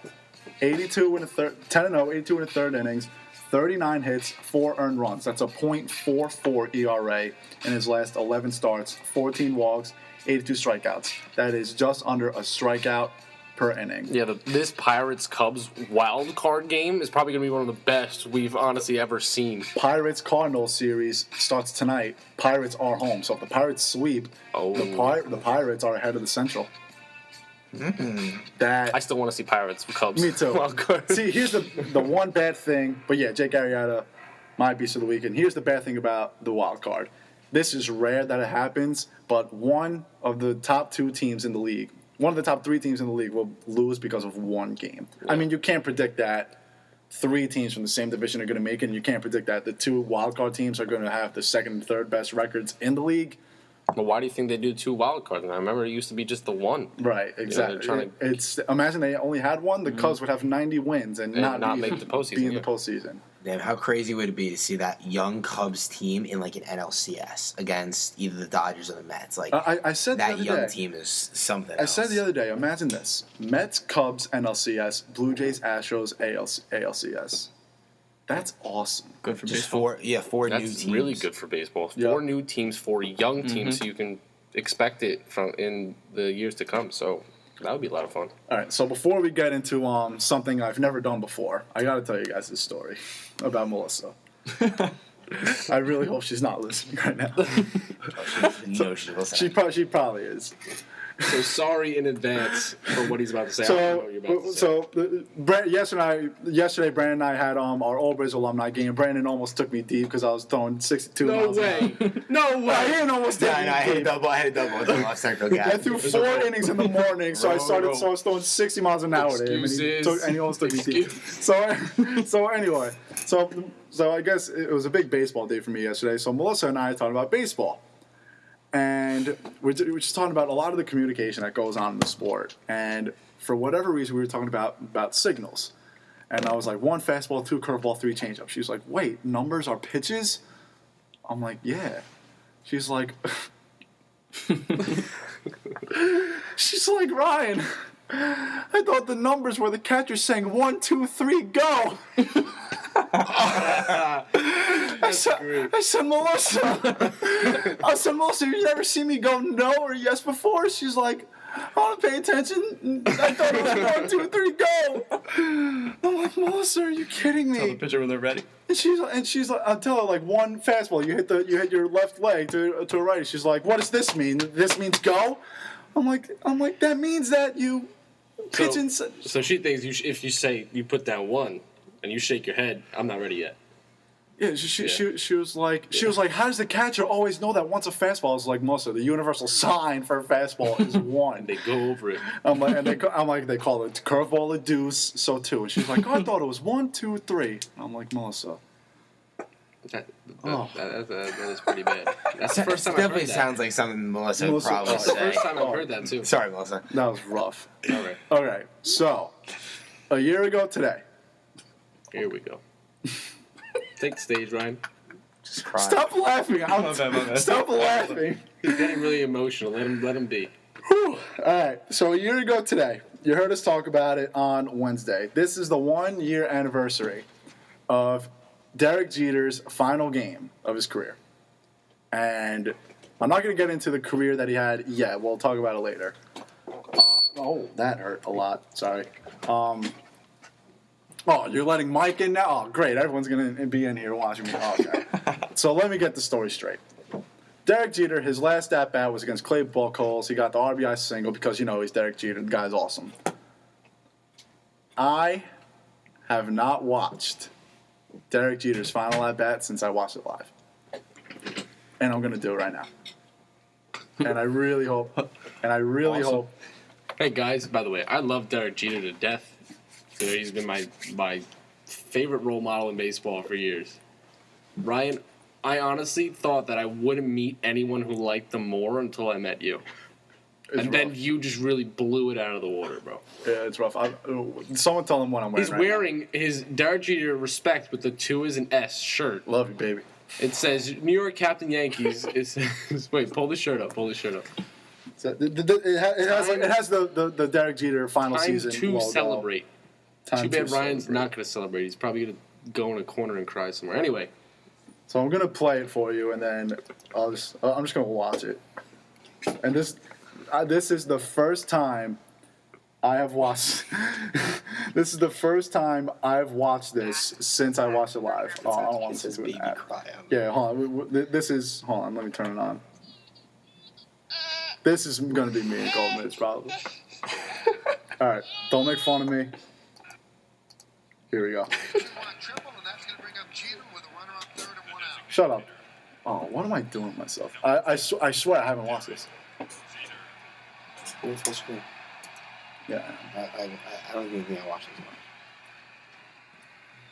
82 in the third, 10-0, 82 in the third innings, 39 hits, 4 earned runs. That's a .44 ERA in his last 11 starts, 14 walks, 82 strikeouts. That is just under a strikeout per inning. Yeah, this Pirates-Cubs wild card game is probably going to be one of the best we've honestly ever seen. Pirates-Cardinals series starts tonight. Pirates are home. So if the Pirates sweep, the Pirates are ahead of the Central. That I still want to see Pirates-Cubs. Me too. wild card. See, here's the one bad thing. But yeah, Jake Arrieta, my beast of the week. And here's the bad thing about the wild card. This is rare that it happens, but one of the top 2 teams in the league, one of the top 3 teams in the league will lose because of one game. I mean, you can't predict that 3 teams from the same division are going to make it, and you can't predict that the 2 wildcard teams are going to have the second and third best records in the league. Well, why do you think they do 2 wild cards? I remember it used to be just the one. Right, exactly. It's imagine they only had one. The Cubs would have 90 wins and not make the postseason. Be in the postseason. Damn, how crazy would it be to see that young Cubs team in like an NLCS against either the Dodgers or the Mets? Like I said that the young other day, team is something. I else. said the other day, imagine this: Mets, Cubs, NLCS, Blue Jays, Astros, ALCS. That's awesome. Good for Just baseball. four new That's teams. really good for baseball. Yeah. 4 new teams, 4 young teams, so you can expect it from in the years to come. So that would be a lot of fun. All right, so before we get into something I've never done before, I got to tell you guys this story about Melissa. I really hope she's not listening right now. She's listening. She probably is. So sorry in advance for what he's about to say. I don't know what you're about to say. Yesterday, Brandon and I had our Old Braves alumni game. Brandon almost took me deep because I was throwing 62 No miles an hour. way. No way. I didn't almost take I had a me deep. double. I had a double with the left circle guy. I threw 4 innings in the morning, so I was throwing 60 miles an hour to him, and he almost took me deep. So anyway, so I guess it was a big baseball day for me yesterday. So Melissa and I talked about baseball. And we're just talking about a lot of the communication that goes on in the sport. And for whatever reason, we were talking about signals. And I was like, 1 fastball, 2 curveball, 3 changeup. She was like, wait, numbers are pitches? I'm like, yeah. She's like, Ryan, I thought the numbers were the catcher saying 1, 2, 3, go. I said, Melissa, you never seen me go no or yes before? She's like, I want to pay attention. I thought it was 1, 2, 3, go. I'm like, Melissa, are you kidding me? Tell the pitcher when they're ready. And she's like, I'll tell her like 1 fastball, you hit your left leg to a right. She's like, what does this mean? This means go? I'm like, that means that you pitch inside. So she thinks if you say you put down 1 and you shake your head, I'm not ready yet. Yeah, she was like, how does the catcher always know that once a fastball is like Melissa? The universal sign for a fastball is 1. They go over it. I'm like, they call it curveball a deuce, so 2. And she's like, oh, I thought it was 1, 2, 3. And I'm like, Melissa. That is pretty bad. That's the first time I've Definitely heard that. sounds like something Melissa would Melissa- probably That's the say. first time I've heard that too. Sorry, Melissa. That was rough. All right, Okay, so a year ago today. here we go. Take the stage, Ryan. Just cry. Stop laughing. My bad. Stop laughing. He's getting really emotional. Let him be. Whew. All right, so a year ago today, you heard us talk about it on Wednesday. This is the 1-year anniversary of Derek Jeter's final game of his career. And I'm not going to get into the career that he had yet. We'll talk about it later. Oh, that hurt a lot. Sorry. Oh, you're letting Mike in now? Oh, great. Everyone's going to be in here watching me. Oh, okay. So let me get the story straight. Derek Jeter, his last at-bat was against Clay Buchholz. He got the RBI single because, he's Derek Jeter. The guy's awesome. I have not watched Derek Jeter's final at-bat since I watched it live. And I'm going to do it right now. And I really hope. Awesome. Hey guys, by the way, I love Derek Jeter to death. He's been my favorite role model in baseball for years. Ryan, I honestly thought that I wouldn't meet anyone who liked them more until I met you. It's And then rough. you just really blew it out of the water, bro. Yeah, it's rough. Someone tell him what I'm wearing. He's right wearing his Derek Jeter respect with the 2 is an S shirt. now. Love you, baby. It says New York Captain Yankees. Wait, pull the shirt up. Pull the shirt up. So, it has the Derek Jeter final Time season to logo. celebrate. Time Too to bad Ryan's celebrate. not going to celebrate. He's probably going to go in a corner and cry somewhere. Anyway, So I'm gonna play it for you, and then I'm just gonna watch it. And this is the first time I have watched. This is the first time I've watched this since I watched it live. Oh, I don't want It to says do baby that. cry. Yeah, hold on. This is hold on. Let me turn it on. This is gonna be me in gold minutes probably. All right, don't make fun of me. Here we go. Shut up. Oh, what am I doing with myself? I swear I haven't watched this. Full screen. Yeah. I don't even think I watched this one.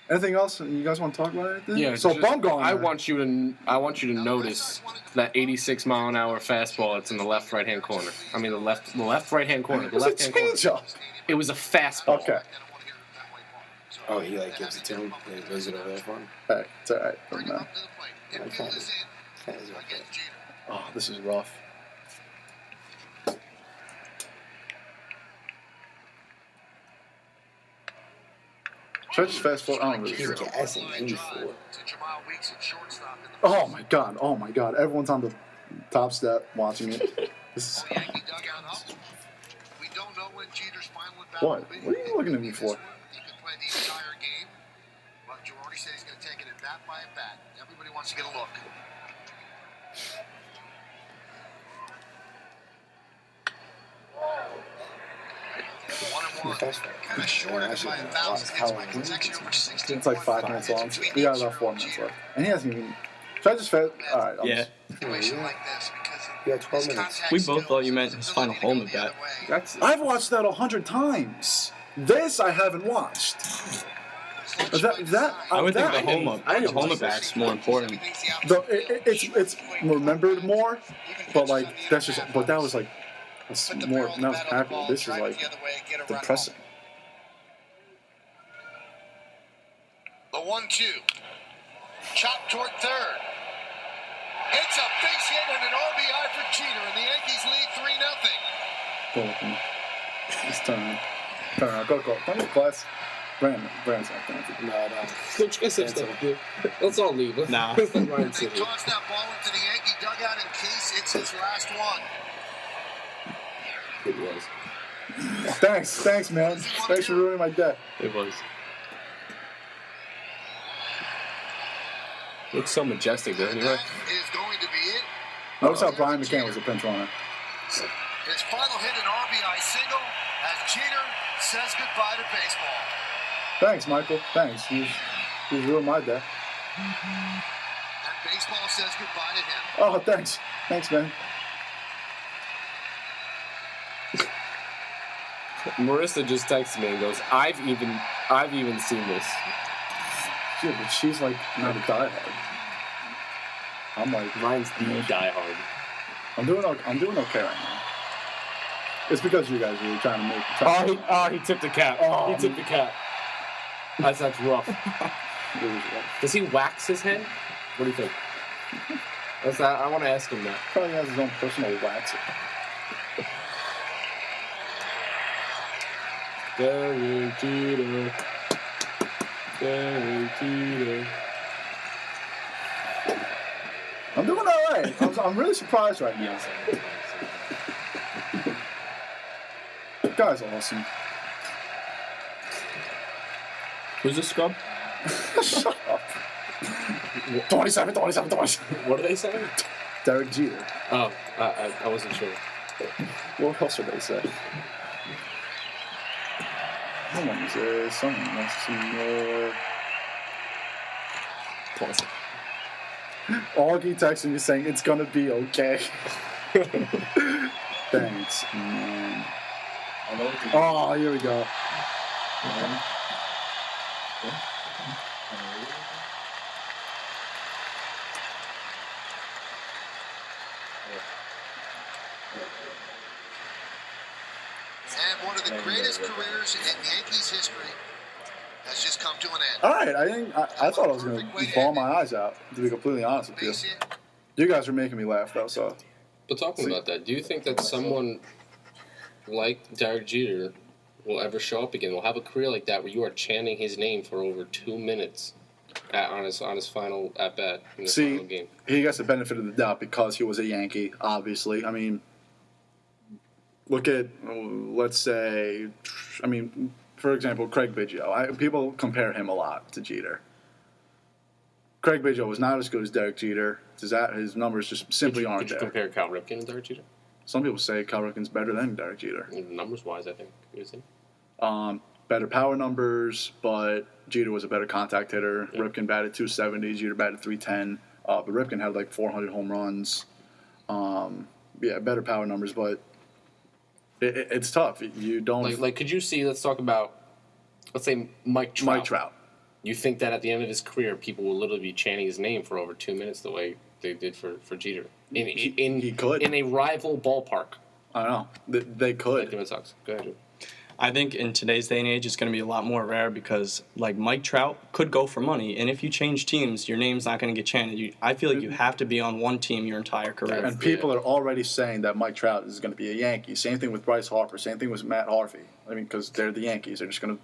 Anything else? You guys want to talk about anything? yeah. So just- bum going. I want you to notice that 86-mile-an-hour fastball that's in the left right hand corner. I mean the left right hand corner. The It's left a hand corner. changeup. It was a fastball. Okay. Oh, he like gives it to him. He does it over there for him. Hey, it's all right. Doesn't matter. Okay. Oh, this is rough. Should I just fast forward? I don't really He's care. gassing 94. Oh my god! Oh my god! Everyone's on the top step watching it. This is what? What are you looking at me for? Everybody wants to get a look. Fast forward. Kind of short of by 1,000 hits, Michael. It's actually over 60. It's like 5 minutes long. We got about 4 minutes left, and he hasn't even. Should I just fast? All right. Yeah. Situation like this because You got 12 minutes. We both thought you meant his final home at bat. That's I've watched that 100 times. This I haven't watched. I would think the that- home at bat's more important. It's remembered more, but like that's just. But that was like, that's more. That was happy. This is like depressing. The 1-2. Chop toward third. It's a base hit and an RBI for Jeter, and the Yankees lead 3-0. Go with me. It's turn. Turn around. Go. Don't get class. Brandon's not going to. No. Let's all leave. Nah. Let's let Ryan sit They here. toss that ball into the Yankee dugout in case it's his last one. It was. Thanks, man. Thanks for ruining my day. It was. Looks so majestic, doesn't And he? that is going to be it. Notice how Brian McCann was a pinch runner. His final hit, an RBI single, as Jeter says goodbye to baseball. Thanks, Michael. Thanks. You ruined my day. And baseball says goodbye to him. Oh, thanks. Thanks, man. Marissa just texted me and goes, I've even seen this. Dude, but she's like not a diehard. I'm like, Ryan's the diehard. I'm doing okay right now. It's because you guys were trying to make. He tipped the cap. Oh, He tipped the cap. That's rough. It was rough. Does he wax his head? What do you think? I want to ask him that. Probably has his own personal waxer. Derek Jeter. Derek Jeter. I'm doing all right. I'm really surprised right now. Guy's awesome. Who's this scrub? Shut up. 27. What are they saying? Derek Jeter. Oh, I wasn't sure. What else would they say? Someone wants to see more. Augie texted me saying it's gonna be okay. Thanks, man. Oh, here we go. one of the greatest careers in Yankees history has just come to an end. All right, I thought I was going to bawl my eyes out, to be completely honest with you. Base hit. You guys are making me laugh, though, so. But talking about that, do you think that someone like Derek Jeter will ever show up again? Will have a career like that where you are chanting his name for over 2 minutes on his final at bat in the final game? He gets the benefit of the doubt because he was a Yankee, obviously. I mean, look at, let's say, for example, Craig Biggio. People compare him a lot to Jeter. Craig Biggio was not as good as Derek Jeter. His numbers just simply aren't Could you there. compare Cal Ripken and Derek Jeter? Some people say Cal Ripken's better than Derek Jeter. Numbers-wise, I think, is he? Better power numbers, but Jeter was a better contact hitter. Yeah. Ripken batted 270, Jeter batted 310. But Ripken had like 400 home runs. Better power numbers, but it's tough. You don't Could you see? Let's talk about, let's say Mike Trout. Mike Trout. You think that at the end of his career, people will literally be chanting his name for over 2 minutes the way they did for Jeter He could. in a rival ballpark. I don't know. They could. Like the Red Sox. Go ahead. Drew. I think in today's day and age, it's going to be a lot more rare because, like, Mike Trout could go for money, and if you change teams, your name's not going to get chanted. I feel like you have to be on one team your entire career. And people are already saying that Mike Trout is going to be a Yankee. Same thing with Bryce Harper. Same thing with Matt Harvey. I mean, because they're the Yankees. They're just going to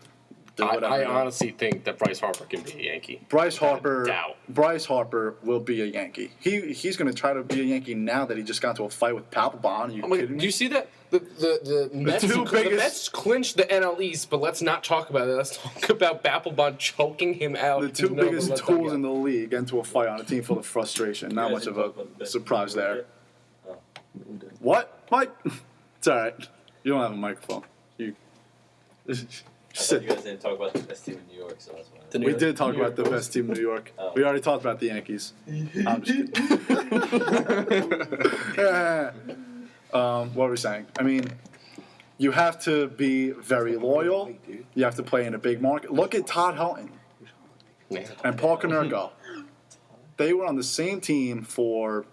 do whatever. I honestly think that Bryce Harper can be a Yankee. Bryce Harper will be a Yankee. He's going to try to be a Yankee now that he just got into a fight with Papelbon. Are you kidding me? Do you see that? The Mets clinched the NL East, but let's not talk about it. Let's talk about Papelbon choking him out. The two biggest tools in the league get into a fight on a team full of frustration. Not much of a surprise there. What, Mike? It's all right. You don't have a microphone. You thought you guys didn't talk about the best team in New York, so that's why. We did talk about the best team in New York. Oh. We already talked about the Yankees. I'm just kidding. What were we saying? I mean, you have to be very loyal. You have to play in a big market. Look at Todd Helton and Paul Konerko. They were on the same team for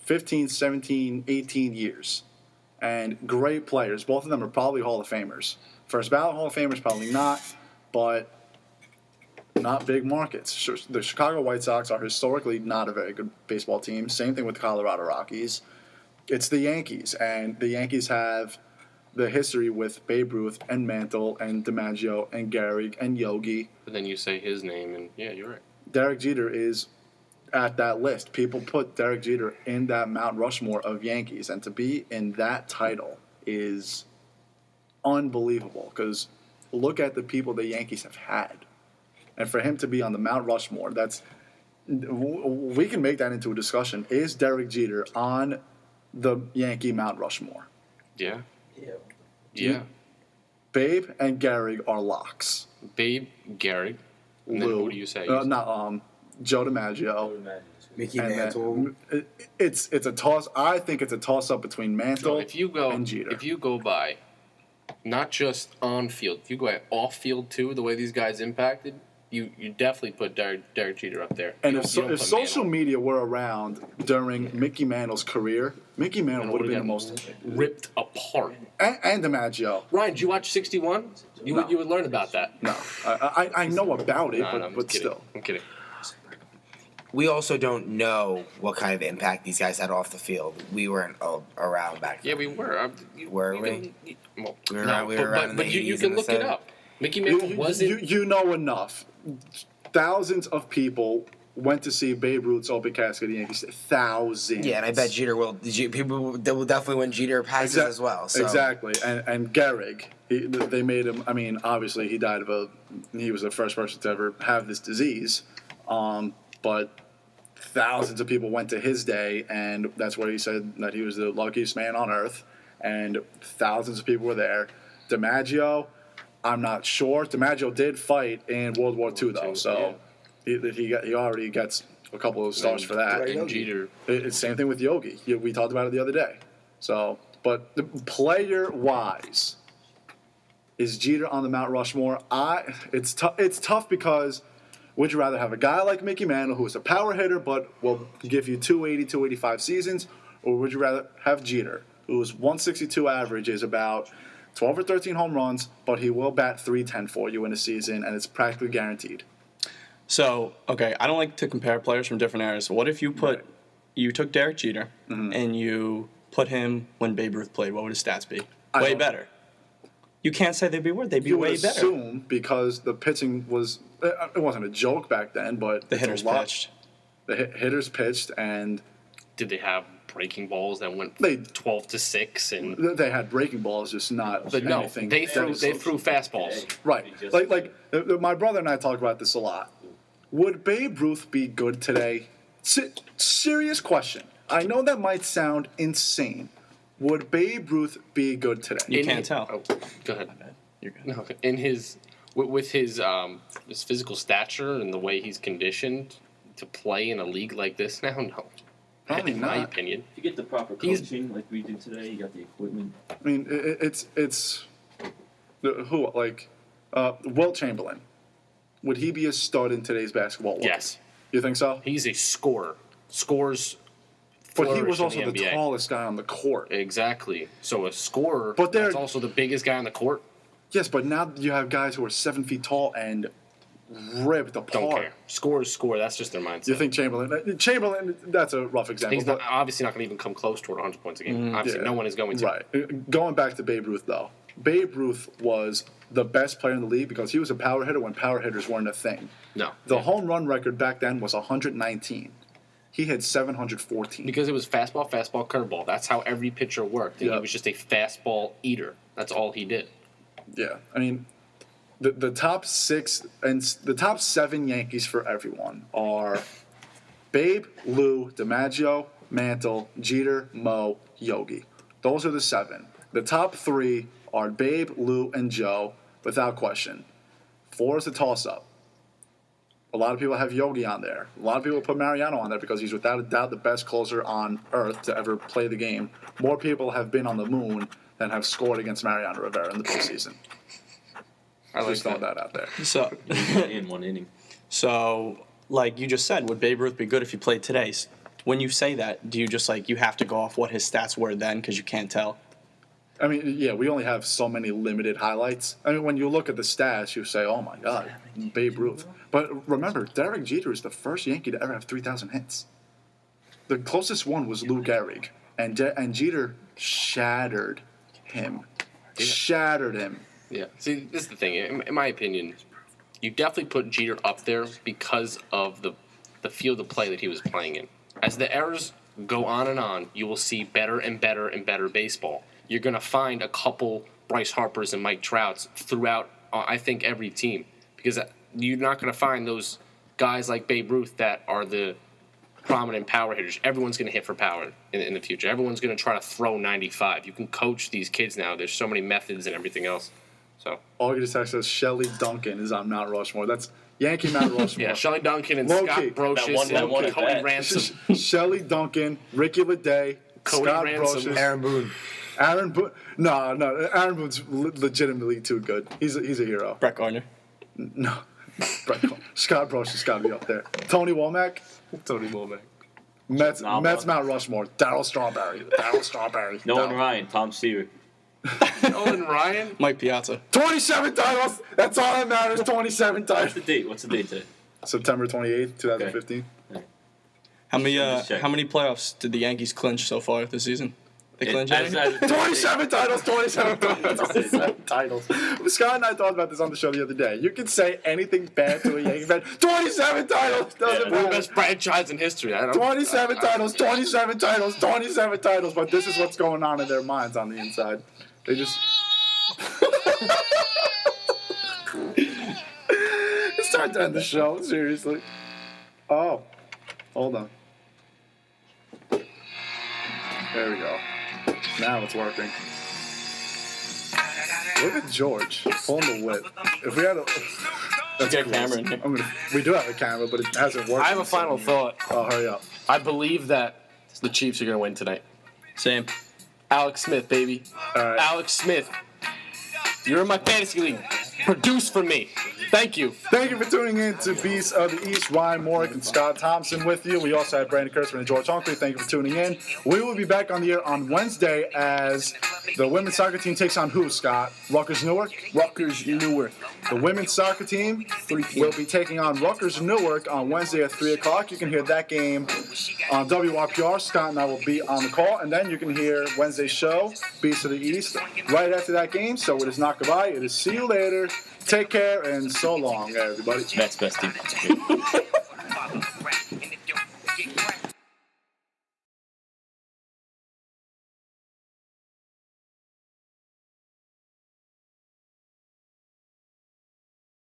15, 17, 18 years. And great players. Both of them are probably Hall of Famers. First ballot Hall of Famers, probably not, but not big markets. The Chicago White Sox are historically not a very good baseball team. Same thing with the Colorado Rockies. It's the Yankees, and the Yankees have the history with Babe Ruth and Mantle and DiMaggio and Gehrig and Yogi. But then you say his name, and yeah, you're right. Derek Jeter is at that list. People put Derek Jeter in that Mount Rushmore of Yankees, and to be in that title is unbelievable because look at the people the Yankees have had. And for him to be on the Mount Rushmore, we can make that into a discussion. Is Derek Jeter on the Yankee Mount Rushmore? Yeah. Yeah. Babe and Gehrig are locks. Babe, Gehrig. And then who do you say? Joe DiMaggio. Mickey And Mantle. then it's a toss. I think it's a toss up between Mantle and Jeter. If you go by, not just on field, if you go by off field too, the way these guys impacted, you definitely put Derek Jeter up there. And You if don't put social Mantle. media were around during Mickey Mantle's career, Mickey Mantle would have been the most ripped apart. and DiMaggio. Ryan, did you watch 61? You would learn about that. No, I know about it, No, I'm but kidding. still. I'm kidding. We also don't know what kind of impact these guys had off the field. We weren't around back then. Yeah, we were. Were we? Well, We were no, around- we were around in but the you 80s can and look the it up. Mickey Mantle wasn't. You know enough. Thousands of people went to see Babe Ruth's open casket at the Yankees. Thousands. Yeah, and I bet Jeter will. People they will definitely win Jeter passes as well. So. Exactly. And Gehrig, they made him. I mean, obviously he died of he was the first person to ever have this disease. But thousands of people went to his day, and that's where he said that he was the luckiest man on earth. And thousands of people were there. DiMaggio, I'm not sure. DiMaggio did fight in World War II, though, so he already gets a couple of stars for that. And Jeter. It's same thing with Yogi. We talked about it the other day. So, but player-wise, is Jeter on the Mount Rushmore? It's tough because would you rather have a guy like Mickey Mantle who is a power hitter but will give you 280, 285 seasons, or would you rather have Jeter, whose 162 average is about 12 or 13 home runs, but he will bat .310 for you in a season, and it's practically guaranteed. So, okay, I don't like to compare players from different eras. What if you took Derek Jeter and you put him when Babe Ruth played? What would his stats be? Way better. You can't say they'd be worse. They'd be way better. Assume because the pitching was it wasn't a joke back then, but the hitters pitched. The hitters pitched, and did they have breaking balls that went 12-6 and they had breaking balls, just not anything. They threw fastballs. Right. Like my brother and I talk about this a lot. Would Babe Ruth be good today? Serious question. I know that might sound insane. Would Babe Ruth be good today? You can't tell. Oh, go ahead. You're good. No, in with his physical stature and the way he's conditioned to play in a league like this now, no. Probably in not. my opinion. If you get the proper coaching like we do today, you got the equipment. I mean, it's who Wilt Chamberlain. Would he be a stud in today's basketball world? Yes. You think so? He's a scorer. Scores. But he was in also the NBA. tallest guy on the court. Exactly. So a scorer, But that's also the biggest guy on the court. Yes, but now you have guys who are 7 feet tall and ripped apart. Don't care. Score. That's just their mindset. You think Chamberlain, that's a rough example. He's obviously not going to even come close to 100 points a game. Obviously, no one is going to. Right. Going back to Babe Ruth, though. Babe Ruth was the best player in the league because he was a power hitter when power hitters weren't a thing. No. The home run record back then was 119. He had 714. Because it was fastball, curveball. That's how every pitcher worked. And he was just a fastball eater. That's all he did. Yeah. I mean, the top 6 and the top 7 Yankees for everyone are Babe, Lou, DiMaggio, Mantle, Jeter, Mo, Yogi. Those are the 7. The top 3 are Babe, Lou, and Joe, without question. 4 is a toss-up. A lot of people have Yogi on there. A lot of people put Mariano on there because he's without a doubt the best closer on earth to ever play the game. More people have been on the moon than have scored against Mariano Rivera in the postseason. I like just throwing that out there. So, In one inning. So, like you just said, would Babe Ruth be good if he played today? When you say that, do you just you have to go off what his stats were then because you can't tell? I mean, yeah, we only have so many limited highlights. I mean, when you look at the stats, you say, oh, my God, Babe Ruth. But remember, Derek Jeter is the first Yankee to ever have 3,000 hits. The closest one was Lou Gehrig, and Jeter shattered him. Yeah. Shattered him. Yeah. See, this is the thing. In my opinion, you definitely put Jeter up there because of the field of play that he was playing in. As the eras go on, you will see better and better and better baseball. You're going to find a couple Bryce Harpers and Mike Trouts throughout, I think, every team. Because you're not going to find those guys like Babe Ruth that are the prominent power hitters. Everyone's going to hit for power in the future. Everyone's going to try to throw 95. You can coach these kids now. There's so many methods and everything else. So August text says Shelly Duncan is on Mount Rushmore. That's Yankee Mount Rushmore. yeah, Shelly Duncan and Low Scott key. Brocious and Cody Ransom. Shelly Duncan, Ricky Leday, Cody Scott Ransom, Brocious, Aaron Boone. Aaron Boone. No, Aaron Boone's legitimately too good. He's a hero. Brett Gardner. No, Scott Brocious got to be up there. Tony Womack. Mets Mount Rushmore. Darryl Strawberry. Nolan Ryan, Tom Seaver. Nolan Ryan, Mike Piazza. 27 titles. That's all that matters. 27 titles. What's the date today? September 28th, 2015. How many Just check. how many playoffs did the Yankees clinch so far this season? They clinched any? 27 titles. 27 titles. Scott and I talked about this on the show the other day. You can say anything bad to a Yankees fan. 27 titles. Doesn't we're the matter. best franchise in history. 27 titles. 27 titles. 27 titles. But this is what's going on in their minds on the inside. They just. It's time to end the show. Seriously. Oh. Hold on. There we go. Now it's working. Look at George pulling the whip. If we had a, Let's get a camera in here. we do have a camera, but it hasn't worked. I have a final thought. Oh, hurry up! I believe that the Chiefs are going to win tonight. Same. Alex Smith, baby. All right. Alex Smith. You're in my fantasy league. Produce for me. Thank you. Thank you for tuning in to Beasts of the East. Ryan Morick and Scott Thompson with you. We also have Brandon Kurtzman and George Hunkley. Thank you for tuning in. We will be back on the air on Wednesday as The women's soccer team takes on who, Scott? Rutgers Newark? Rutgers Newark. The women's soccer team 3 p.m. will be taking on Rutgers Newark on Wednesday at 3 o'clock. You can hear that game on WRPR. Scott and I will be on the call. And then you can hear Wednesday's show, Beast of the East, right after that game. So it is not goodbye. It is see you later. Take care and so long, everybody. That's best team.